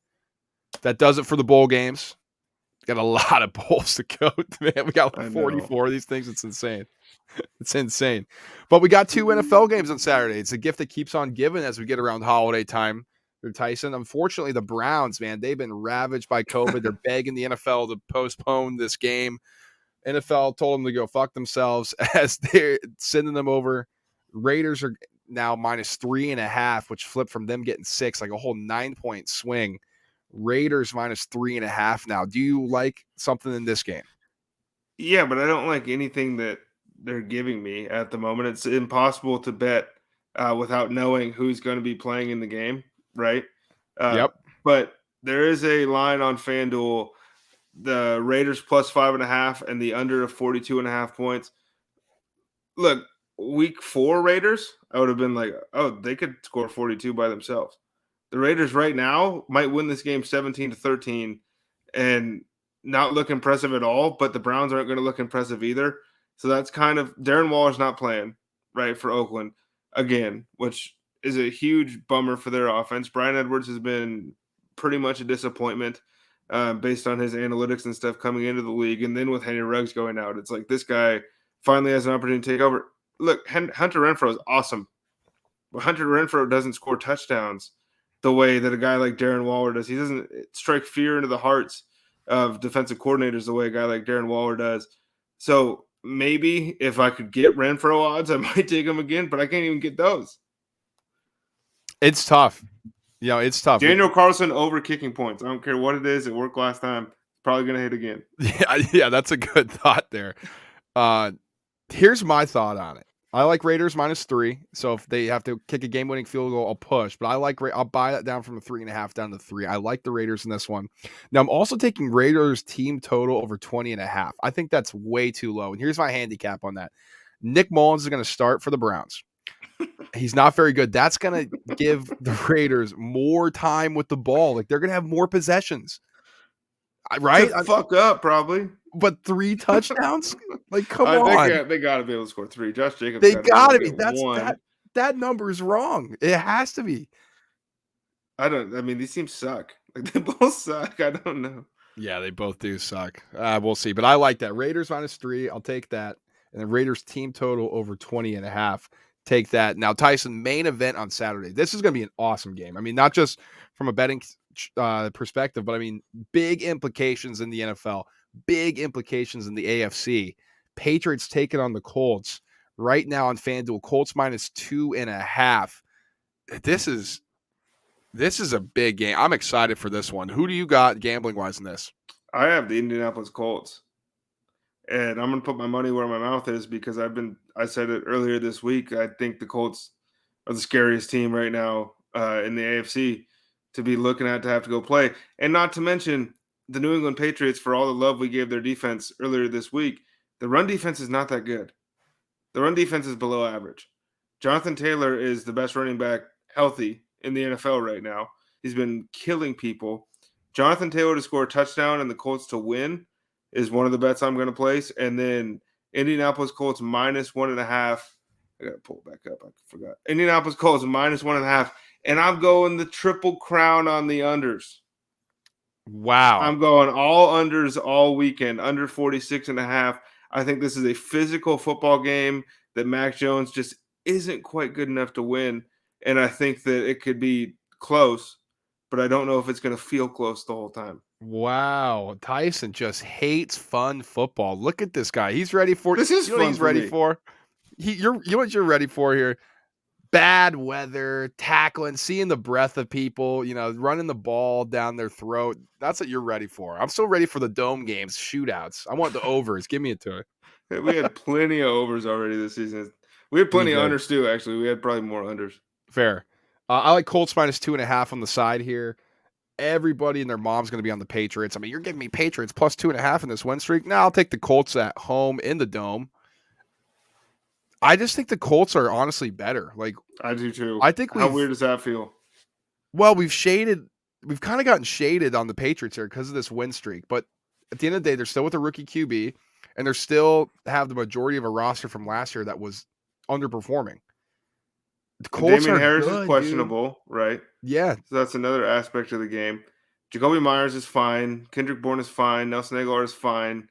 Speaker 1: That does it for the bowl games. Got a lot of bowls to go. Man, we got like 44 of these things. It's insane. It's insane. But we got 2 NFL games on Saturday. It's a gift that keeps on giving as we get around holiday time. Tyson, unfortunately, the Browns, man, they've been ravaged by COVID. They're begging the NFL to postpone this game. NFL told them to go fuck themselves as they're sending them over. Raiders are now minus 3.5, which flipped from them getting 6, like a whole 9-point swing. Raiders minus 3.5 now. Do you like something in this game?
Speaker 2: Yeah, but I don't like anything that they're giving me at the moment. It's impossible to bet without knowing who's going to be playing in the game, right?
Speaker 1: Yep.
Speaker 2: But there is a line on FanDuel, the Raiders plus 5.5 and the under of 42.5 points. Look, week 4 Raiders, I would have been like, oh, they could score 42 by themselves. The Raiders right now might win this game 17-13 and not look impressive at all, but the Browns aren't going to look impressive either. So that's kind of Darren Waller's not playing, right, for Oakland again, which is a huge bummer for their offense. Brian Edwards has been pretty much a disappointment based on his analytics and stuff coming into the league. And then with Henry Ruggs going out, it's like this guy finally has an opportunity to take over. Look, Hunter Renfrow is awesome, but Hunter Renfrow doesn't score touchdowns the way that a guy like Darren Waller does. He doesn't strike fear into the hearts of defensive coordinators the way a guy like Darren Waller does. So maybe if I could get Renfrow odds, I might take him again, but I can't even get those.
Speaker 1: It's tough. It's tough.
Speaker 2: Daniel Carlson over kicking points. I don't care what it is. It worked last time. It's probably going to hit again.
Speaker 1: Yeah, that's a good thought there. Here's my thought on it. I like Raiders minus 3. So if they have to kick a game-winning field goal, I'll push. But I'll buy that down from the 3.5 down to 3. I like the Raiders in this one. Now I'm also taking Raiders team total over 20.5. I think that's way too low. And here's my handicap on that. Nick Mullins is going to start for the Browns. He's not very good. That's going to give the Raiders more time with the ball. Like they're going to have more possessions. Right?
Speaker 2: Fuck up, probably.
Speaker 1: But 3 touchdowns? Like, come on.
Speaker 2: They got to be able to score 3. Josh Jacobs.
Speaker 1: They got to be.
Speaker 2: That's
Speaker 1: that number is wrong. It has to be.
Speaker 2: These teams suck. Like they both suck. I don't know.
Speaker 1: Yeah, they both do suck. We'll see. But I like that. Raiders minus 3. I'll take that. And the Raiders team total over 20.5. Take that. Now, Tyson, main event on Saturday. This is going to be an awesome game. I mean, not just from a betting perspective, but I mean, big implications in the NFL. Big implications in the AFC. Patriots taking on the Colts right now on FanDuel. Colts minus 2.5. This is a big game. I'm excited for this one. Who do you got gambling wise in this?
Speaker 2: I have the Indianapolis Colts, and I'm gonna put my money where my mouth is because I said it earlier this week. I think the Colts are the scariest team right now in the AFC to be looking at to have to go play, and not to mention the New England Patriots, for all the love we gave their defense earlier this week, the run defense is not that good. The run defense is below average. Jonathan Taylor is the best running back healthy in the NFL right now. He's been killing people. Jonathan Taylor to score a touchdown and the Colts to win is one of the bets I'm going to place. And then Indianapolis Colts minus 1.5. I got to pull it back up. I forgot. Indianapolis Colts minus 1.5. And I'm going the triple crown on the unders.
Speaker 1: Wow.
Speaker 2: I'm going all unders all weekend, under 46.5. I think this is a physical football game that Mac Jones just isn't quite good enough to win. And I think that it could be close, but I don't know if it's going to feel close the whole time.
Speaker 1: Wow, Tyson just hates fun football. Look at this guy. He's ready for
Speaker 2: This is
Speaker 1: you know what
Speaker 2: fun
Speaker 1: he's
Speaker 2: for
Speaker 1: ready
Speaker 2: me.
Speaker 1: for? You know what you're ready for here? Bad weather, tackling, seeing the breath of people, running the ball down their throat. That's what you're ready for. I'm still ready for the dome games, shootouts. I want the overs. Give me it to it.
Speaker 2: We had plenty of overs already this season. We had
Speaker 1: We
Speaker 2: plenty of
Speaker 1: did.
Speaker 2: unders too, actually. We had probably more unders.
Speaker 1: Fair. I like Colts minus 2.5 on the side here. Everybody and their mom's going to be on the Patriots. I mean, you're giving me Patriots plus 2.5 in this win streak. Now I'll take the Colts at home in the dome. I just think the Colts are honestly better. Like,
Speaker 2: I do too.
Speaker 1: I think
Speaker 2: How weird does that feel?
Speaker 1: Well, we've kind of gotten shaded on the Patriots here because of this win streak. But at the end of the day, they're still with a rookie QB, and they're still have the majority of a roster from last year that was underperforming. The Colts
Speaker 2: Damian
Speaker 1: are
Speaker 2: Harris is
Speaker 1: good,
Speaker 2: questionable, right?
Speaker 1: Yeah.
Speaker 2: So that's another aspect of the game. Jacoby Myers is fine. Kendrick Bourne is fine. Nelson Aguilar is fine.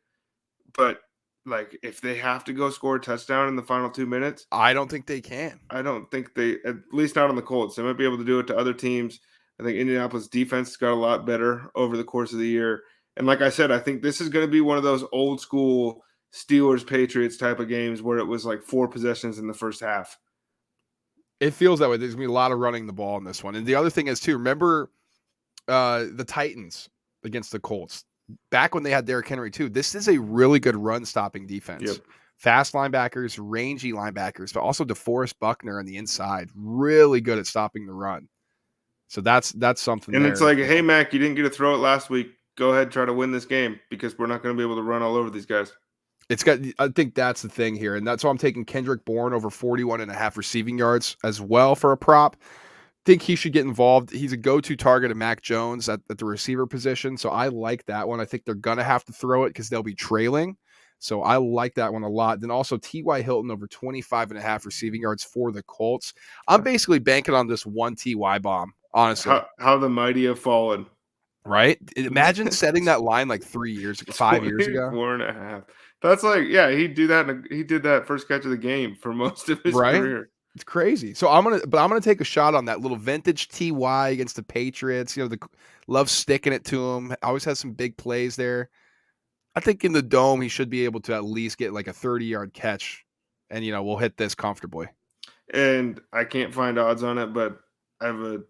Speaker 2: But, like, if they have to go score a touchdown in the final 2 minutes,
Speaker 1: I don't think they can.
Speaker 2: I don't think they, at least not on the Colts. They might be able to do it to other teams. I think Indianapolis defense got a lot better over the course of the year. And like I said, I think this is going to be one of those old school Steelers Patriots type of games where it was like 4 possessions in the first half.
Speaker 1: It feels that way. There's going to be a lot of running the ball in this one. And the other thing is, too, remember the Titans against the Colts. Back when they had Derrick Henry, too, this is a really good run-stopping defense.
Speaker 2: Yep.
Speaker 1: Fast linebackers, rangy linebackers, but also DeForest Buckner on the inside. Really good at stopping the run. So that's something
Speaker 2: And
Speaker 1: there.
Speaker 2: it's like, hey, Mac, you didn't get to throw it last week. Go ahead and try to win this game because we're not going to be able to run all over these guys.
Speaker 1: I think that's the thing here. And that's why I'm taking Kendrick Bourne over 41.5 receiving yards as well for a prop. Think he should get involved. He's a go-to target of Mac Jones at the receiver position. So I like that one. I think they're going to have to throw it because they'll be trailing. So I like that one a lot. Then also T.Y. Hilton over 25.5 receiving yards for the Colts. I'm basically banking on this one T.Y. bomb, honestly.
Speaker 2: How the mighty have fallen.
Speaker 1: Right? Imagine setting that line like 5 years ago.
Speaker 2: 4.5. That's like, yeah, he did that first catch of the game for most of his career.
Speaker 1: It's crazy. So I'm gonna take a shot on that little vintage TY against the Patriots. Love sticking it to him. Always has some big plays there. I think in the dome he should be able to at least get like a 30-yard catch, and we'll hit this comfortably.
Speaker 2: And I can't find odds on it, but I have a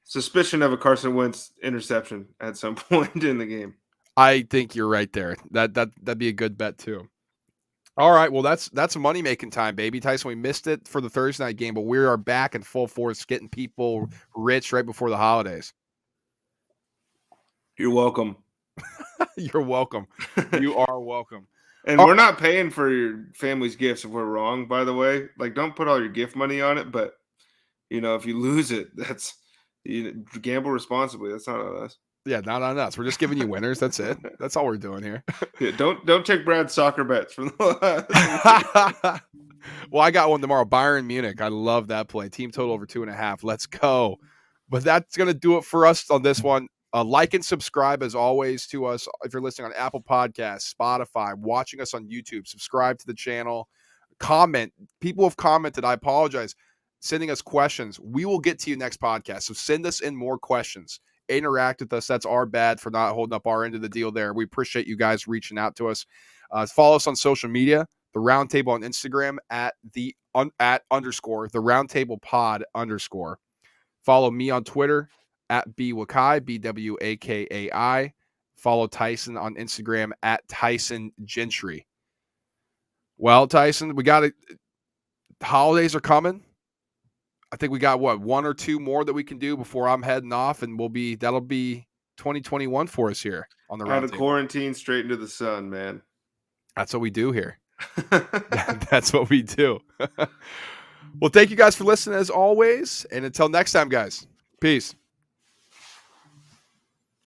Speaker 2: suspicion of a Carson Wentz interception at some point in the game.
Speaker 1: I think you're right there. That'd be a good bet too. All right, well that's money making time, baby. Tyson, we missed it for the Thursday night game, but we are back in full force, getting people rich right before the holidays.
Speaker 2: You're welcome.
Speaker 1: You're welcome. You are welcome.
Speaker 2: And we're not paying for your family's gifts if we're wrong, by the way. Like, don't put all your gift money on it, but if you lose it, that's gamble responsibly. That's not on us.
Speaker 1: Yeah, not on us. We're just giving you winners. That's it. That's all we're doing here.
Speaker 2: Yeah, don't take Brad's soccer bets from the last.
Speaker 1: Well, I got one tomorrow. Bayern Munich. I love that play. Team total over 2.5. Let's go. But that's going to do it for us on this one. Like and subscribe as always to us. If you're listening on Apple Podcasts, Spotify, watching us on YouTube, subscribe to the channel. Comment. People have commented. I apologize. Sending us questions. We will get to you next podcast. So send us in more questions. Interact with us. That's our bad for not holding up our end of the deal there. We appreciate you guys reaching out to us. Follow us on social media. The Roundtable on Instagram at @_ the Roundtable Pod _. Follow me on Twitter at bwakai, BWAKAI. Follow Tyson on Instagram at Tyson Gentry. Well, Tyson, we got it. Holidays are coming. I think we got one or two more that we can do before I'm heading off, and that'll be 2021 for us here on the Roundtable.
Speaker 2: Out of quarantine, straight into the sun, man.
Speaker 1: That's what we do here. That's what we do. Well, thank you guys for listening as always, and until next time, guys. Peace.